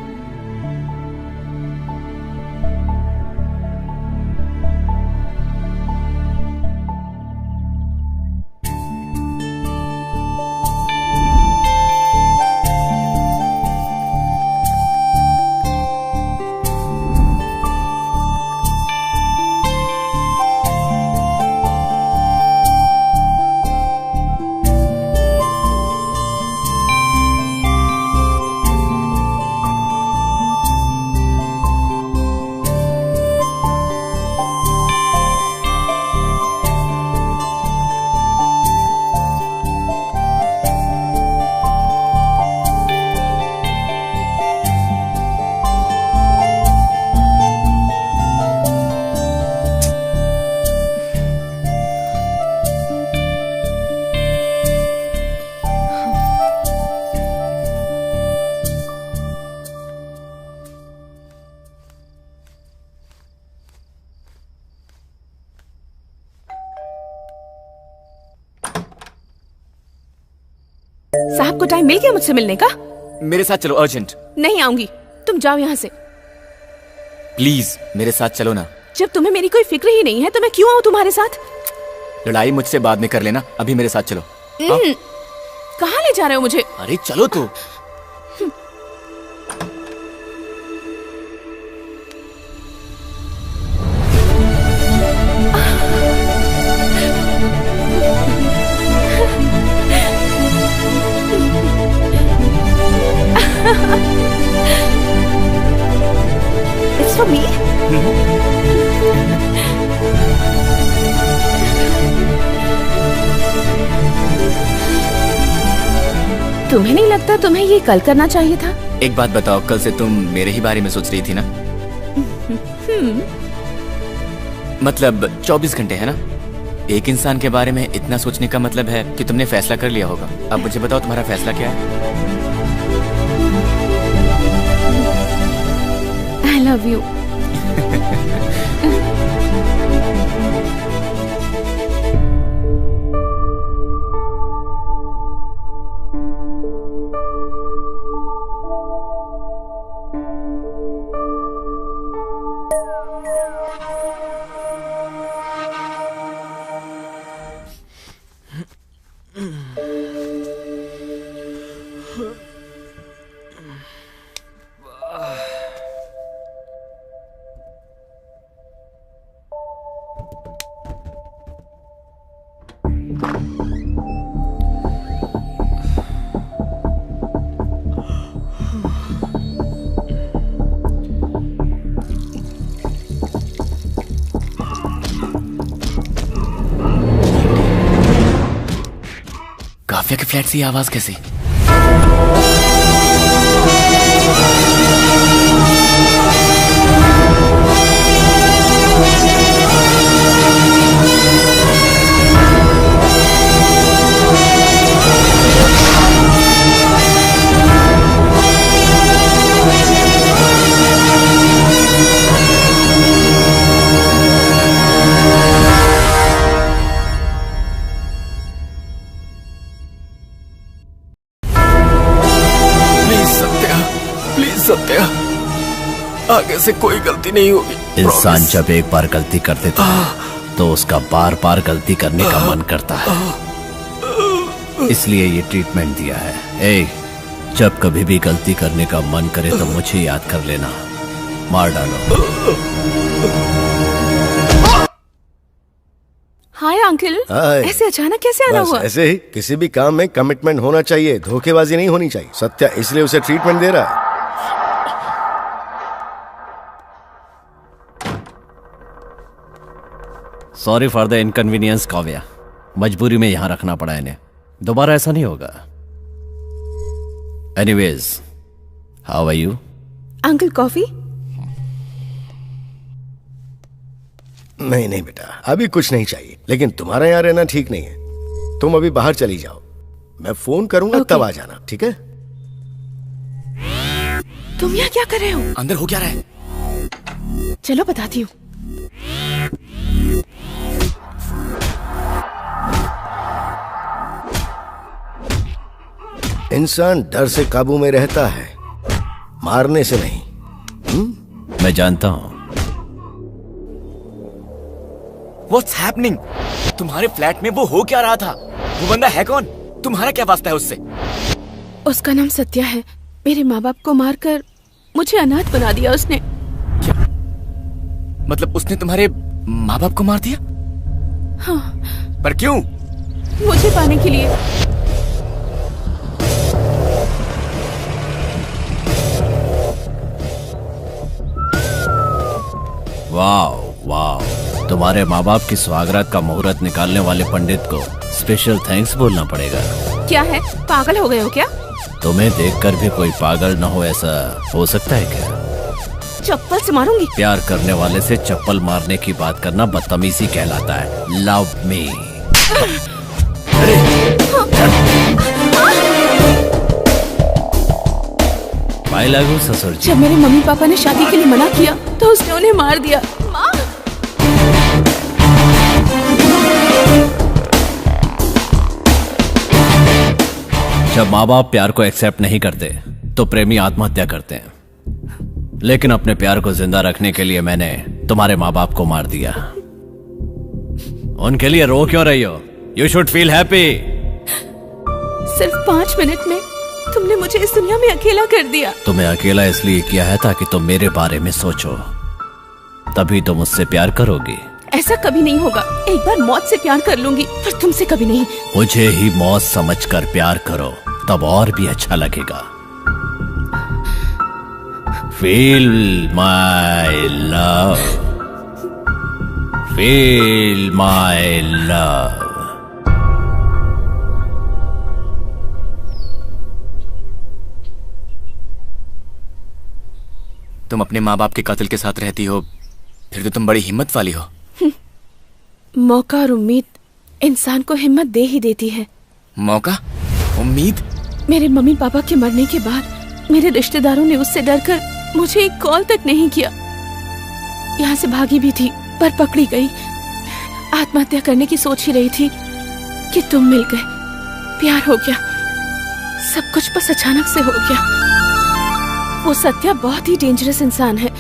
आपको टाइम मिल गया मुझसे मिलने का? मेरे साथ चलो, अर्जेंट। नहीं आऊंगी, तुम जाओ यहाँ से। प्लीज मेरे साथ चलो ना। जब तुम्हें मेरी कोई फिक्र ही नहीं है तो मैं क्यों आऊँ तुम्हारे साथ? लड़ाई मुझसे बाद में कर लेना, अभी मेरे साथ चलो। कहाँ ले जा रहे हो मुझे? अरे चलो तो। It's for me. तुम्हें नहीं लगता तुम्हें ये कल करना चाहिए था? एक बात बताओ, कल से तुम मेरे ही बारे में सोच रही थी ना? मतलब 24 घंटे है ना? एक इंसान के बारे में इतना सोचने का मतलब है कि तुमने फैसला कर लिया होगा। अब मुझे बताओ तुम्हारा फैसला क्या है? I love you. काफिया के फ्लैट से ये आवाज कैसी? सत्या, आगे से कोई गलती नहीं होगी। इंसान जब एक बार गलती कर देता है तो उसका बार बार गलती करने का मन करता है, इसलिए ये ट्रीटमेंट दिया है। ए, जब कभी भी गलती करने का मन करे तो मुझे याद कर लेना, मार डालो। हाय अंकल, ऐसे अचानक कैसे आना हुआ? ऐसे ही, किसी भी काम में कमिटमेंट होना चाहिए, धोखेबाजी नहीं होनी चाहिए। सत्या इसलिए उसे ट्रीटमेंट दे रहा है। Sorry for the inconvenience Kavya, मजबूरी में यहां रखना पड़ा इन्हें, दोबारा ऐसा नहीं होगा। Anyways, how are you? Uncle coffee? नहीं नहीं बेटा, अभी कुछ नहीं चाहिए, लेकिन तुम्हारा यहाँ रहना ठीक नहीं है। तुम अभी बाहर चली जाओ, मैं फोन करूंगा तब आ जाना, ठीक है? तुम यहाँ क्या कर रहे हो? अंदर हो क्या रहा है? चलो बताती हूँ। इंसान डर से काबू में रहता है, मारने से नहीं। मैं जानता हूं। What's happening? तुम्हारे फ्लैट में वो हो क्या रहा था? वो बंदा है कौन? तुम्हारा क्या वास्ता है उससे? उसका नाम सत्या है। मेरे माँ बाप को मारकर मुझे अनाथ बना दिया उसने। क्या? मतलब उसने तुम्हारे माँ बाप को मार दिया? हाँ। पर क्यों? मुझे पाने के लिए। वाह वाह, तुम्हारे माँ बाप की स्वागत का मुहूर्त निकालने वाले पंडित को स्पेशल थैंक्स बोलना पड़ेगा। क्या है, पागल हो गए हो क्या? तुम्हें देखकर भी कोई पागल न हो, ऐसा हो सकता है क्या? चप्पल से मारूंगी। प्यार करने वाले से चप्पल मारने की बात करना बदतमीजी कहलाता है। Love me. बाय लागू ससुर जी। जब मेरे मम्मी पापा ने शादी के लिए मना किया तो उसने उन्हें मार दिया। माँ। जब माँ बाप प्यार को एक्सेप्ट नहीं करते तो प्रेमी आत्महत्या करते हैं, लेकिन अपने प्यार को जिंदा रखने के लिए मैंने तुम्हारे माँ बाप को मार दिया। उनके लिए रो क्यों रही हो? You should feel happy. सिर्फ 5 मिनट में तुमने मुझे इस दुनिया में अकेला कर दिया। तुम्हें अकेला इसलिए किया है ताकि तुम मेरे बारे में सोचो, तभी तुम मुझसे प्यार करोगी। ऐसा कभी नहीं होगा। एक बार मौत से प्यार कर लूंगी, पर तुमसे कभी नहीं। मुझे ही मौत समझकर प्यार करो, तब और भी अच्छा लगेगा। Feel my love, feel my love. तुम अपने माँ बाप के कातिल के साथ रहती हो, फिर तो तुम बड़ी हिम्मत वाली हो। मौका और उम्मीद इंसान को हिम्मत दे ही देती है। मौका? उम्मीद? मेरे मम्मी पापा के मरने के बाद मेरे रिश्तेदारों ने उससे डरकर मुझे एक कॉल तक नहीं किया। यहाँ से भागी भी थी, पर पकड़ी गई। आत्महत्या करने की सोच ही रही थी कि तुम मिल गए, प्यार हो गया, सब कुछ बस अचानक से हो गया। वो सत्या बहुत ही डेंजरस इंसान है।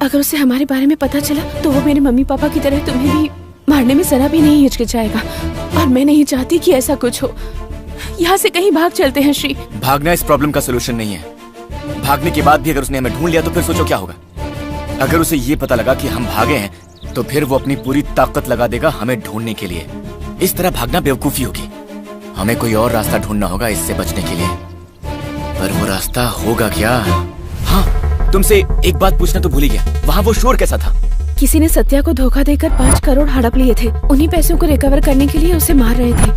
अगर उसे हमारे बारे में पता चला तो वो मेरे मम्मी पापा की तरह तुम्हें भी मारने में जरा भी नहीं हिचकिचाएगा, और मैं नहीं चाहती कि ऐसा कुछ हो। यहाँ से कहीं भाग चलते हैं श्री। भागना इस प्रॉब्लम का सोल्यूशन नहीं है। भागने के बाद भी अगर उसने हमें ढूंढ लिया तो फिर सोचो क्या होगा। अगर उसे ये पता लगा कि हम भागे हैं तो फिर वो अपनी पूरी ताकत लगा देगा हमें ढूंढने के लिए। इस तरह भागना बेवकूफी होगी। हमें कोई और रास्ता ढूंढना होगा इससे बचने के लिए। पर वो रास्ता होगा क्या? हाँ, तुमसे एक बात पूछना तो भूल ही गया। वहाँ वो शोर कैसा था? किसी ने सत्या को धोखा देकर 5 करोड़ हड़प लिए थे। उन्हीं पैसों को रिकवर करने के लिए उसे मार रहे थे।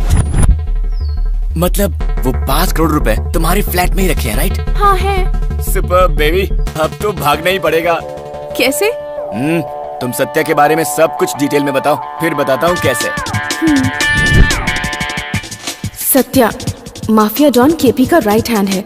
मतलब वो 5 करोड़ रुपए तुम्हारे फ्लैट में ही रखे हैं, राइट? हाँ है। सुपर बेबी, अब तो भागना ही पड़ेगा। कैसे? तुम सत्या के बारे में सब कुछ डिटेल में बताओ, फिर बताता हूँ कैसे। सत्या माफिया डॉन केपी का राइट हैंड है।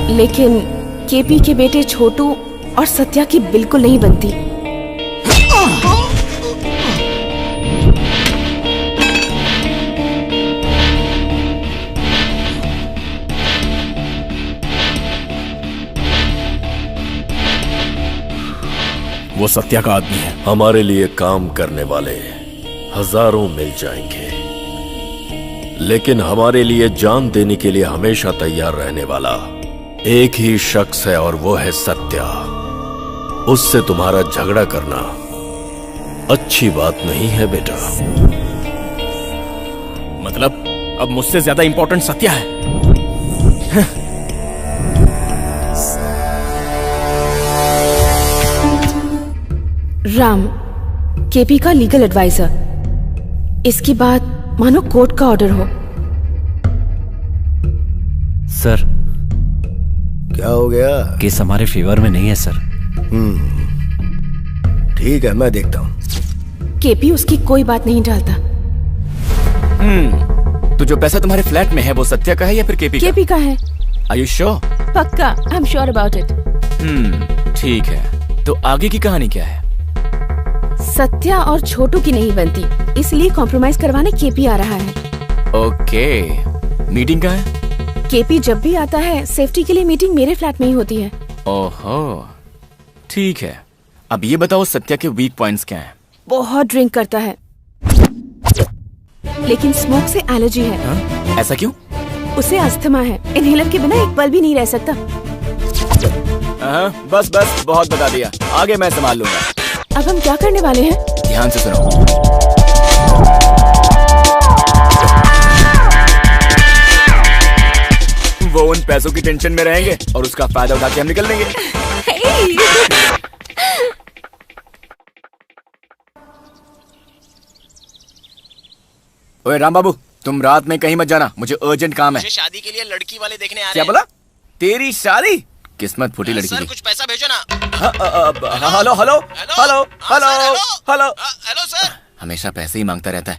लेकिन केपी के बेटे छोटू और सत्या की बिल्कुल नहीं बनती। वो सत्या का आदमी है। हमारे लिए काम करने वाले हजारों मिल जाएंगे, लेकिन हमारे लिए जान देने के लिए हमेशा तैयार रहने वाला एक ही शख्स है, और वो है सत्या। उससे तुम्हारा झगड़ा करना अच्छी बात नहीं है बेटा। मतलब अब मुझसे ज्यादा इंपॉर्टेंट सत्या है? राम केपी का लीगल एडवाइजर। इसकी बात मानो कोर्ट का ऑर्डर हो। सर, क्या हो गया? केस हमारे फेवर में नहीं है सर। ठीक है, मैं देखता हूँ। केपी उसकी कोई बात नहीं टालता। तो जो पैसा तुम्हारे फ्लैट में है वो सत्या का है या फिर केपी का? केपी का है। Are you sure? पक्का, I am sure about it. ठीक है, तो आगे की कहानी क्या है? सत्या और छोटू की नहीं बनती, इसलिए कॉम्प्रोमाइज करवाने केपी आ रहा है। ओके, मीटिंग का है? केपी जब भी आता है सेफ्टी के लिए मीटिंग मेरे फ्लैट में ही होती है। ओहो, ठीक है। अब ये बताओ सत्या के वीक पॉइंट्स क्या हैं? बहुत ड्रिंक करता है, लेकिन स्मोक से एलर्जी है। हा? ऐसा क्यों? उसे अस्थमा है, इनहेलर के बिना एक पल भी नहीं रह सकता। बस बहुत बता दिया, आगे मैं संभाल लूंगा। अब हम क्या करने वाले हैं? ध्यान से सुनो। वो उन पैसों की टेंशन में रहेंगे और उसका फायदा उठा के हम निकल लेंगे। ओए राम बाबू, तुम रात में कहीं मत जाना, मुझे अर्जेंट काम है। मुझे शादी के लिए लड़की वाले देखने आ रहे हैं। क्या बोला? तेरी शादी? किस्मत फूटी लड़की की। कुछ पैसा भेजो ना। Hello hello hello hello hello hello hello sir. हमेशा पैसे ही मांगता रहता है।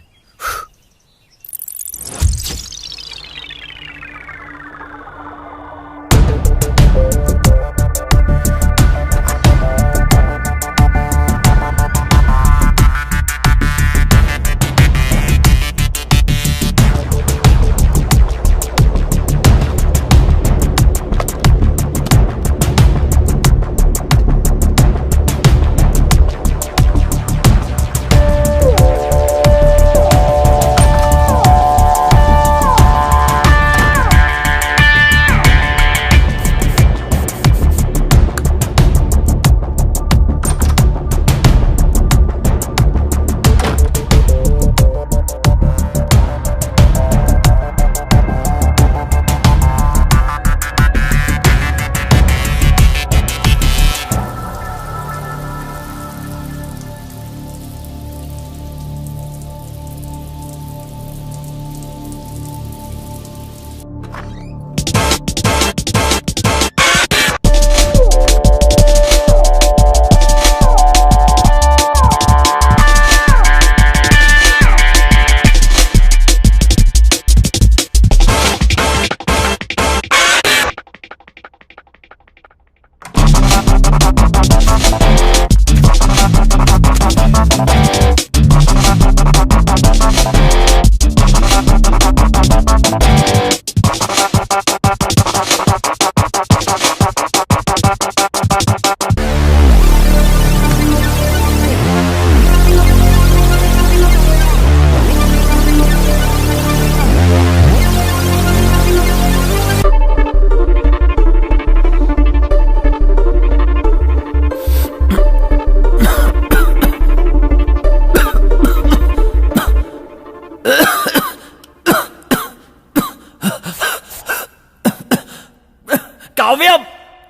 काव्य,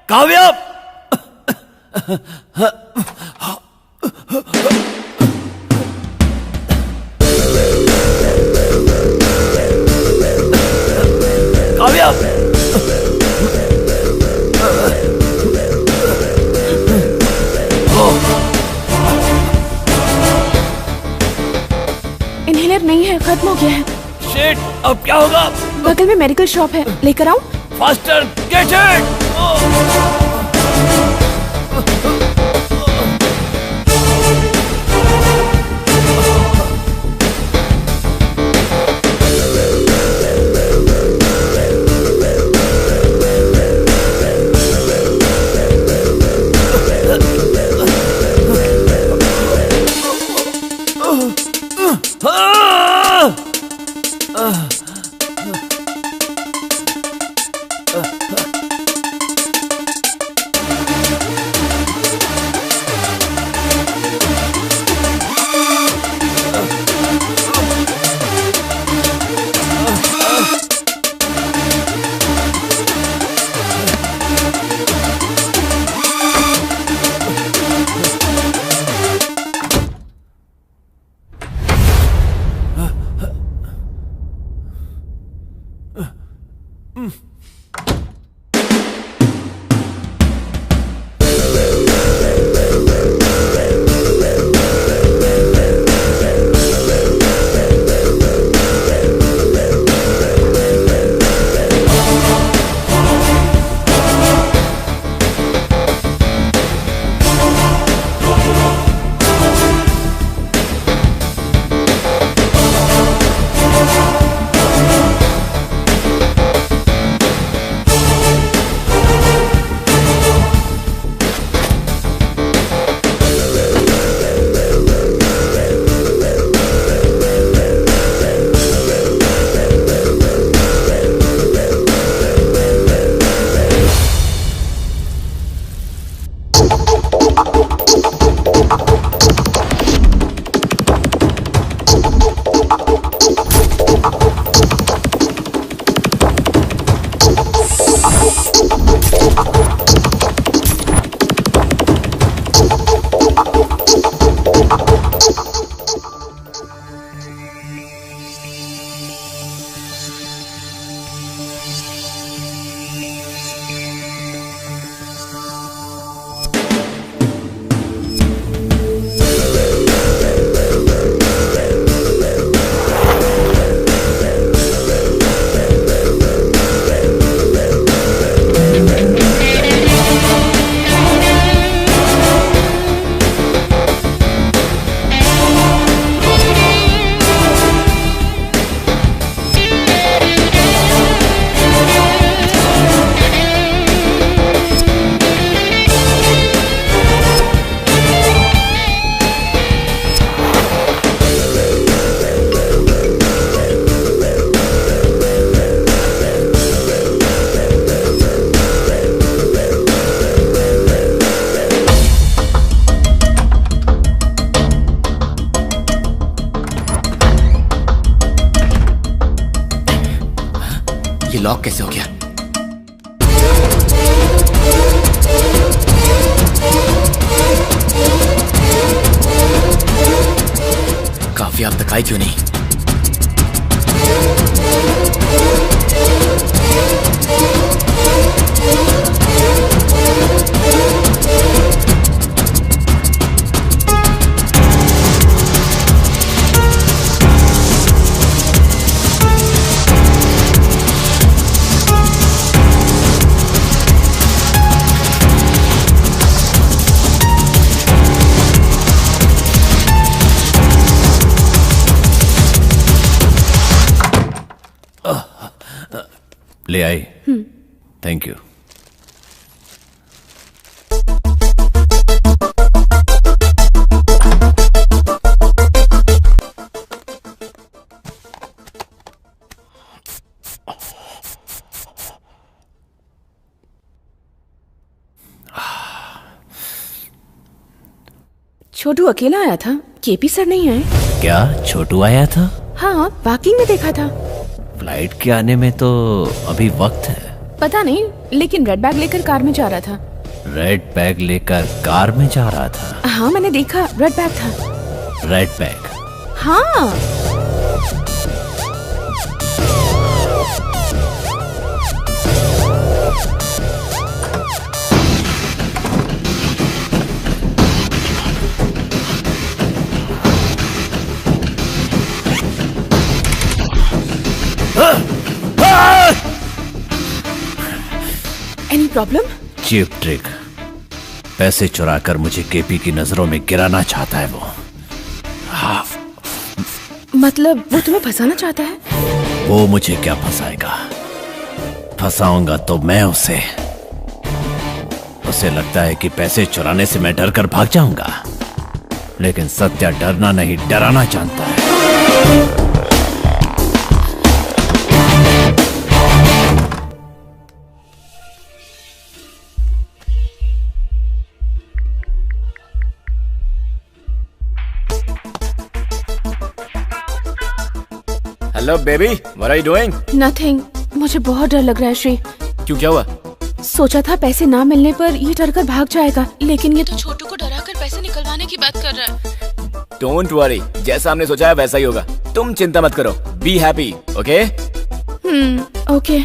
काव्य, काव्य, इनहेलर नहीं है, खत्म हो गया है। शिट, अब क्या होगा? बगल में मेडिकल शॉप है, लेकर आऊं? Faster, get it! कि लॉक कैसे हो गया। काफी आप तक आई क्यों नहीं? ले आई। Thank you. छोटू अकेला आया था, केपी सर नहीं आए। क्या छोटू आया था? हाँ, पार्किंग में देखा था। फ्लाइट के आने में तो अभी वक्त है। पता नहीं, लेकिन रेड बैग लेकर कार में जा रहा था। रेड बैग लेकर कार में जा रहा था? हाँ, मैंने देखा, रेड बैग था। Red bag? हाँ। Any problem? Cheap trick. पैसे चुराकर मुझे केपी की नजरों में गिराना चाहता है वो। हाँ। मतलब वो तुम्हें फंसाना चाहता है? वो मुझे क्या फंसाएगा? फंसाऊंगा तो मैं उसे। उसे लगता है कि पैसे चुराने से मैं डर कर भाग जाऊंगा, लेकिन सत्या डरना नहीं, डराना जानता है। Hello baby, what are you doing? Nothing. मुझे बहुत डर लग रहा है श्री। क्यों, क्या हुआ? सोचा था पैसे ना मिलने पर ये डर कर भाग जाएगा, लेकिन ये तो छोटू को डरा कर पैसे निकलवाने की बात कर रहा है। डोंट वरी, जैसा हमने सोचा है वैसा ही होगा। तुम चिंता मत करो, be happy, okay? Okay.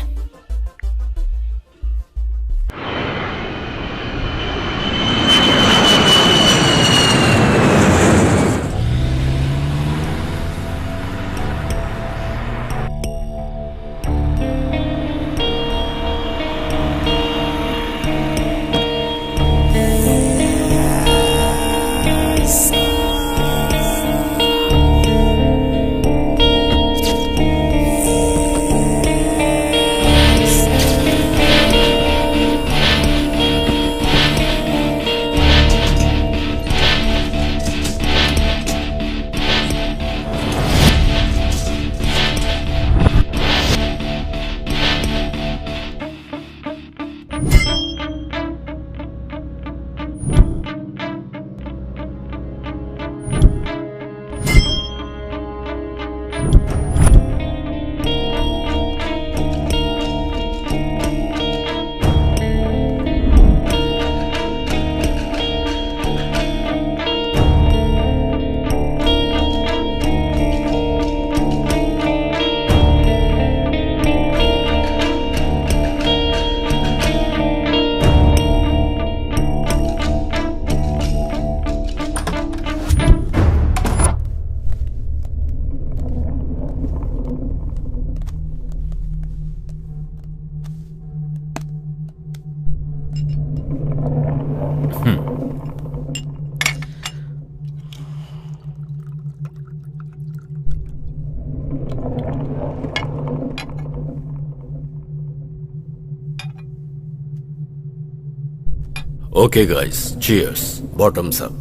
Okay guys, cheers. Bottoms up.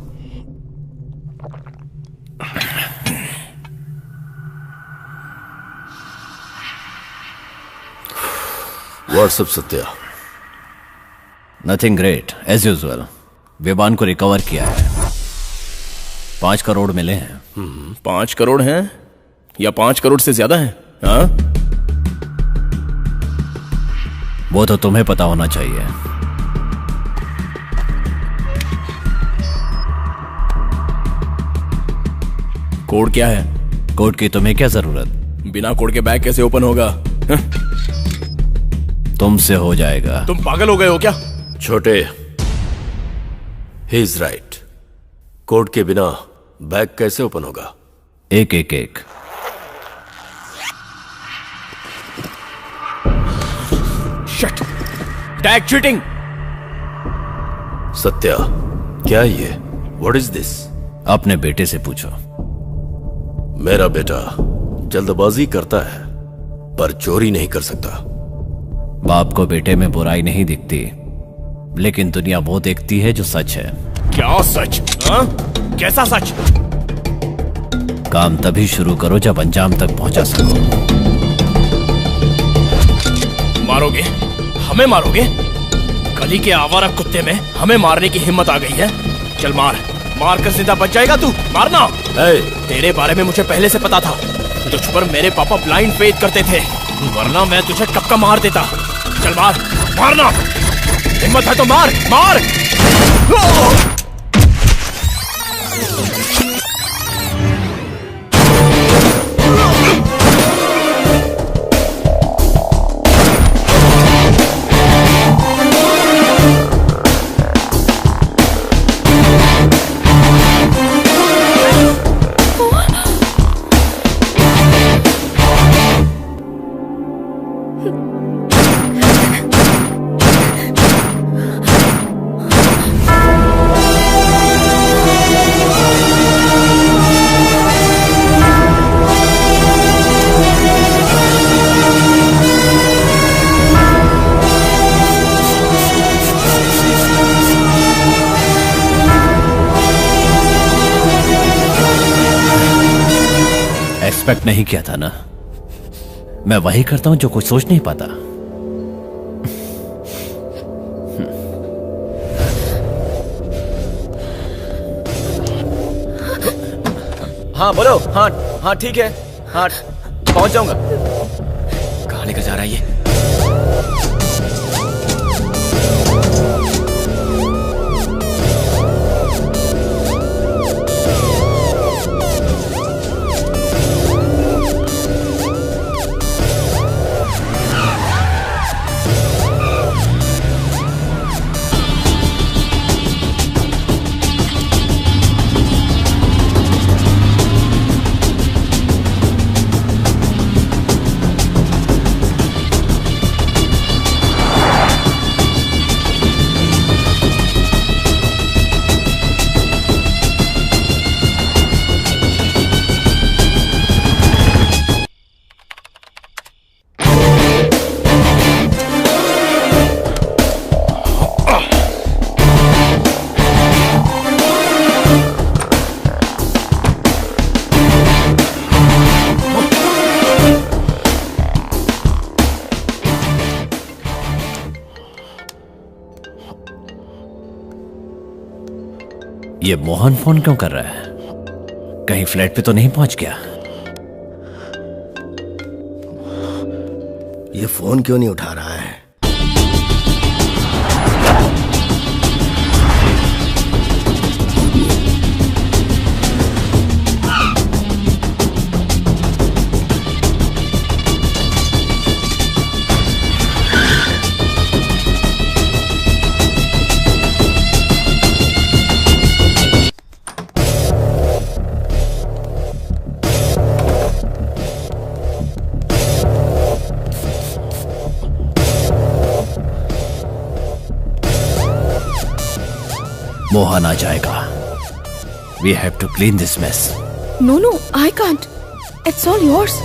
What's up Satya? Nothing great, as usual. विमान को रिकवर किया है। 5 करोड़ मिले हैं। 5 करोड़ हैं या 5 करोड़ से ज्यादा हैं? हाँ? वो तो तुम्हें पता होना चाहिए। कोड क्या है? कोड की तुम्हें क्या जरूरत? बिना कोड के बैग कैसे ओपन होगा? तुमसे हो जाएगा। तुम पागल हो गए हो क्या? छोटे, ही इज राइट। कोड के बिना बैग कैसे ओपन होगा? एक एक एक। Shit, tag cheating. सत्या, क्या ये? What is this? अपने बेटे से पूछो। मेरा बेटा जल्दबाजी करता है पर चोरी नहीं कर सकता। बाप को बेटे में बुराई नहीं दिखती, लेकिन दुनिया वो देखती है जो सच है। क्या सच? हाँ? कैसा सच? काम तभी शुरू करो जब अंजाम तक पहुंचा सको। मारोगे? हमें मारोगे? गली के आवारा कुत्ते में हमें मारने की हिम्मत आ गई है? चल मार, मार कर जिंदा बच जाएगा तू। मारना। तेरे बारे में मुझे पहले से पता था। तुझ पर मेरे पापा ब्लाइंड फेथ करते थे, वरना मैं तुझे कब का मार देता। चल मार, मारना। हिम्मत है तो मार, मार। एक्सपेक्ट नहीं किया था ना। मैं वही करता हूं जो कोई सोच नहीं पाता। हाँ बोलो। हाँ हाँ ठीक है, हाँ पहुंच जाऊंगा। कहाँ लेकर जा रहा है ये? ये मोहन फोन क्यों कर रहा है? कहीं फ्लैट पे तो नहीं पहुंच गया? ये फोन क्यों नहीं उठा रहा है? मोहन आ जाएगा। We have to clean this mess. No, I can't. It's all yours.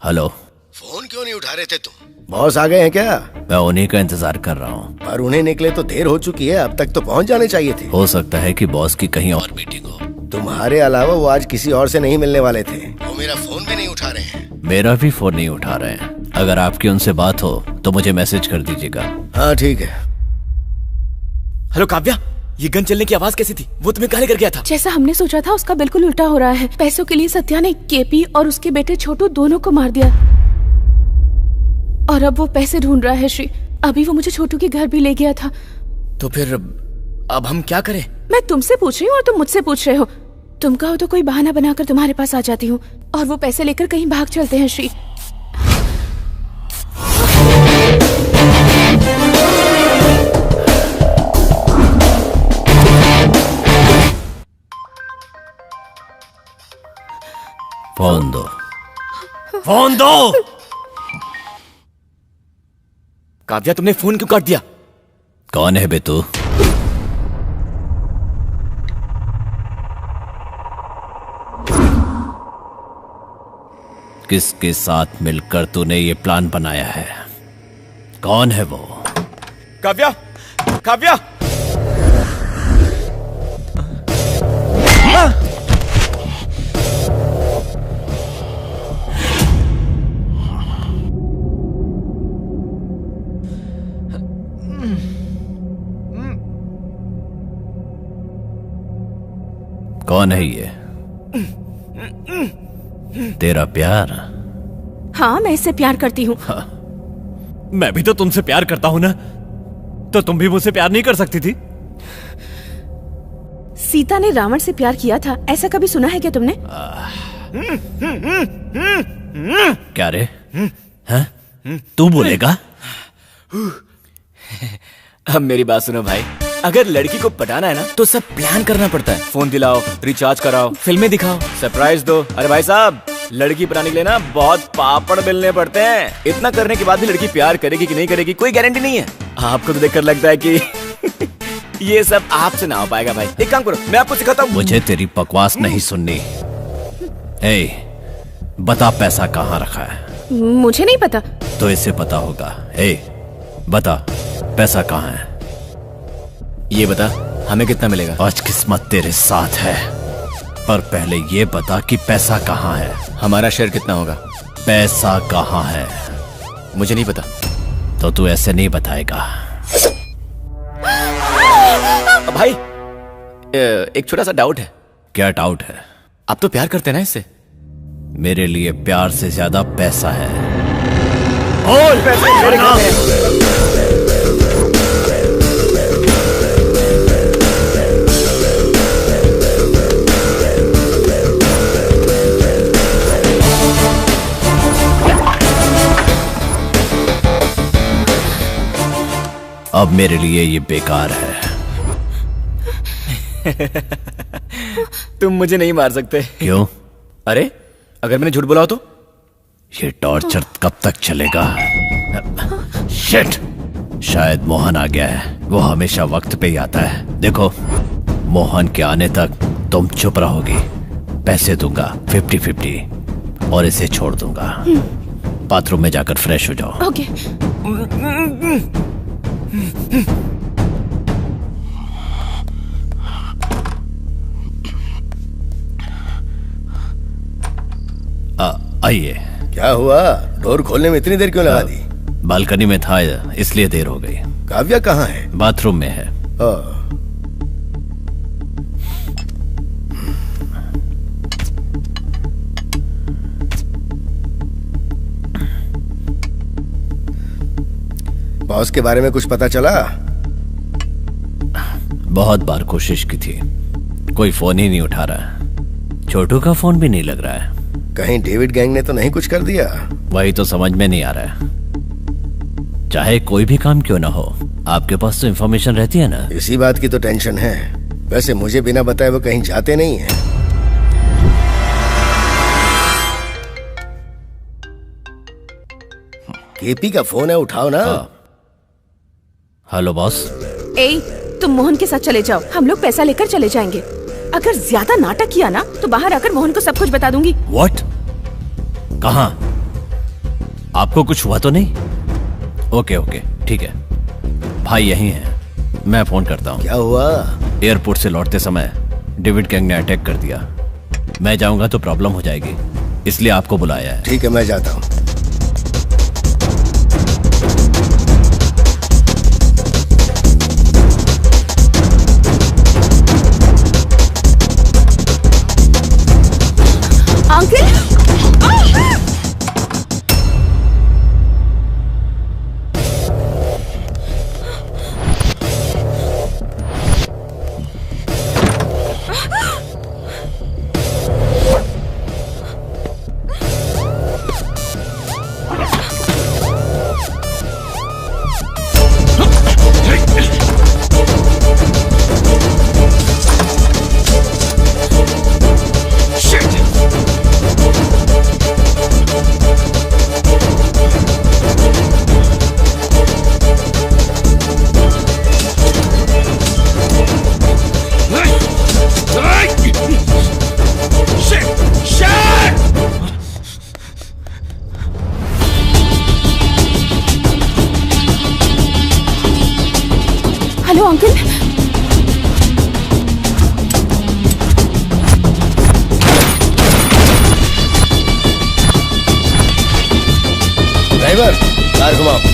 Hello. Phone क्यों नहीं उठा रहे थे तुम? बॉस आ गए हैं क्या? मैं उन्हीं का इंतजार कर रहा हूँ। पर उन्हें निकले तो देर हो चुकी है, अब तक तो पहुँच जाने चाहिए थे। हो सकता है कि बॉस की कहीं और मीटिंग हो। तुम्हारे अलावा वो आज किसी और से नहीं मिलने वाले थे। वो मेरा फोन भी नहीं उठा रहे हैं। मेरा भी फोन नहीं उठा रहे हैं। अगर आपकी उनसे बात हो तो मुझे मैसेज कर दीजिएगा। हाँ ठीक है। हेलो काव्या, ये गन चलने की आवाज कैसी थी? वो तुम्हें कहाँ लेकर गया था? जैसा हमने सोचा था उसका बिल्कुल उल्टा हो रहा है। पैसों के लिए सत्या ने केपी और उसके बेटे छोटू दोनों को मार दिया और अब वो पैसे ढूंढ रहा है श्री। अभी वो मुझे छोटू के घर भी ले गया था। तो फिर अब हम क्या करें? मैं तुमसे पूछ रही हूँ और तुम मुझसे पूछ रहे हो। तुम कहो तो कोई बहाना बनाकर तुम्हारे पास आ जाती हूँ और वो पैसे लेकर कहीं भाग चलते हैं श्री। फोन दो, फोन दो। काव्या, तुमने फोन क्यों काट दिया? कौन है बे तू? किसके साथ मिलकर तूने ये प्लान बनाया है? कौन है वो? काव्या, काव्या! कौन है ये? तेरा प्यार? हाँ, मैं इससे प्यार करती हूँ। हाँ, मैं भी तो तुमसे प्यार करता हूं ना, तो तुम भी मुझसे प्यार नहीं कर सकती थी? सीता ने रावण से प्यार किया था, ऐसा कभी सुना है क्या तुमने? क्या रे? हाँ? तू बोलेगा? अब मेरी बात सुनो भाई, अगर लड़की को पटाना है ना तो सब प्लान करना पड़ता है। फोन दिलाओ, रिचार्ज कराओ, फिल्में दिखाओ, सरप्राइज दो। अरे भाई साहब, लड़की पटाने के लिए ना बहुत पापड़ बेलने पड़ते हैं। इतना करने के बाद भी लड़की प्यार करेगी कि नहीं करेगी कोई गारंटी नहीं है। आपको तो देखकर लगता है कि ये सब आपसे ना हो पाएगा भाई। एक काम करो, मैं आपको सिखाता हूँ। मुझे तेरी बकवास नहीं सुननी। ए, बता पैसा कहाँ रखा है? मुझे नहीं पता। तो इसे पता होगा। ए, बता पैसा कहाँ है? ये बता, हमें कितना मिलेगा? आज किस्मत तेरे साथ है, पर पहले ये बता कि पैसा कहाँ है? हमारा शेयर कितना होगा? पैसा कहाँ है? मुझे नहीं पता। तो तू ऐसे नहीं बताएगा। भाई, एक छोटा सा डाउट है। क्या डाउट है? आप तो प्यार करते हैं ना इससे? मेरे लिए प्यार से ज्यादा पैसा है। बोल, पैसे मेरे घर में हैं। अब मेरे लिए ये बेकार है। तुम मुझे नहीं मार सकते। क्यों? अरे, अगर मैंने झूठ बोला हो तो? ये टॉर्चर कब तक चलेगा? शिट! शायद मोहन आ गया है। वो हमेशा वक्त पे ही आता है। देखो, मोहन के आने तक तुम चुप रहोगी। पैसे दूंगा 50-50 और इसे छोड़ दूंगा। बाथरूम में जाकर फ्रेश हो जाओ। ओके। आइए। क्या हुआ? डोर खोलने में इतनी देर क्यों लगा दी? बालकनी में था इसलिए देर हो गई। काव्या कहाँ है? बाथरूम में है। बॉस के बारे में कुछ पता चला? बहुत बार कोशिश की थी, कोई फोन ही नहीं उठा रहा। छोटू का फोन भी नहीं लग रहा है। कहीं डेविड गैंग ने तो नहीं कुछ कर दिया? वही तो समझ में नहीं आ रहा है। चाहे कोई भी काम क्यों ना हो, आपके पास तो इंफॉर्मेशन रहती है ना। इसी बात की तो टेंशन है। वैसे मुझे बिना बताए वो कहीं जाते नहीं हैं। केपी का फोन है, उठाओ ना। Hello boss. ए, तुम मोहन के साथ चले जाओ, हम लोग पैसा लेकर चले जाएंगे। अगर ज्यादा नाटक किया ना तो बाहर आकर मोहन को सब कुछ बता दूंगी। व्हाट? कहाँ? आपको कुछ हुआ तो नहीं? ओके ओके ठीक है। भाई यहीं है, मैं फोन करता हूँ। क्या हुआ? एयरपोर्ट से लौटते समय डेविड गैंग ने अटैक कर दिया। मैं जाऊंगा तो प्रॉब्लम हो जाएगी, इसलिए आपको बुलाया है। ठीक है, मैं जाता हूँ। Uncle hello uncle. Driver, car घुमाओ।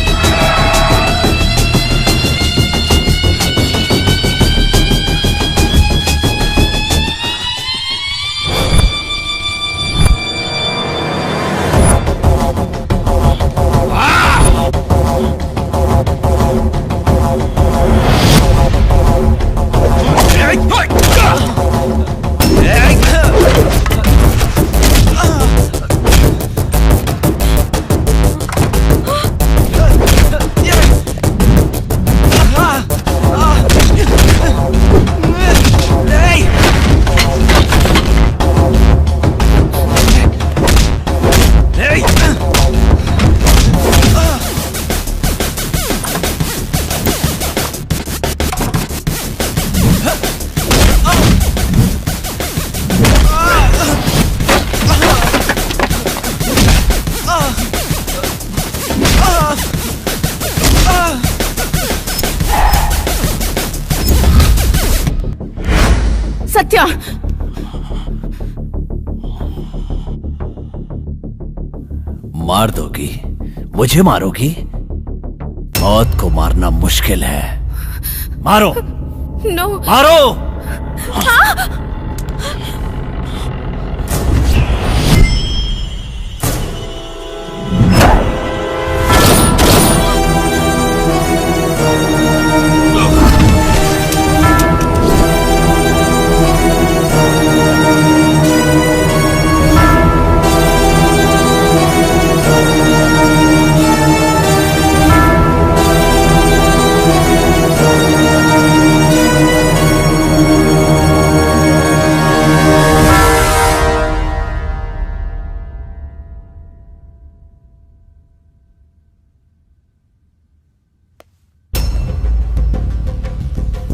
सत्या, मार दोगी? मुझे मारोगी? मौत को मारना मुश्किल है। मारो। नो। मारो।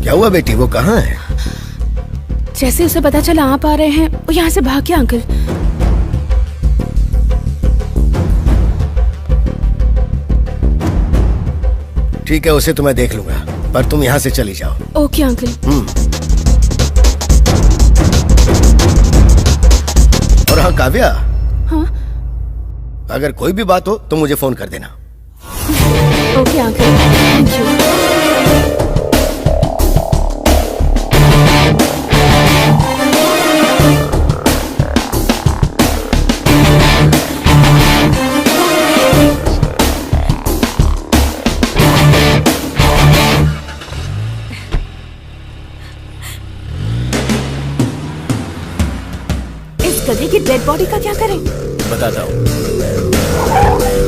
क्या हुआ बेटी, वो कहाँ है? जैसे उसे पता चला आप आ रहे हैं, वो यहाँ से भाग गया अंकल। ठीक है, उसे तो मैं देख लूंगा, पर तुम यहाँ से चली जाओ। Okay uncle. और हाँ काव्या, हाँ? अगर कोई भी बात हो तो मुझे फोन कर देना। Okay uncle, thank you. इस गधे की डेड बॉडी का क्या करें? बताता हूँ।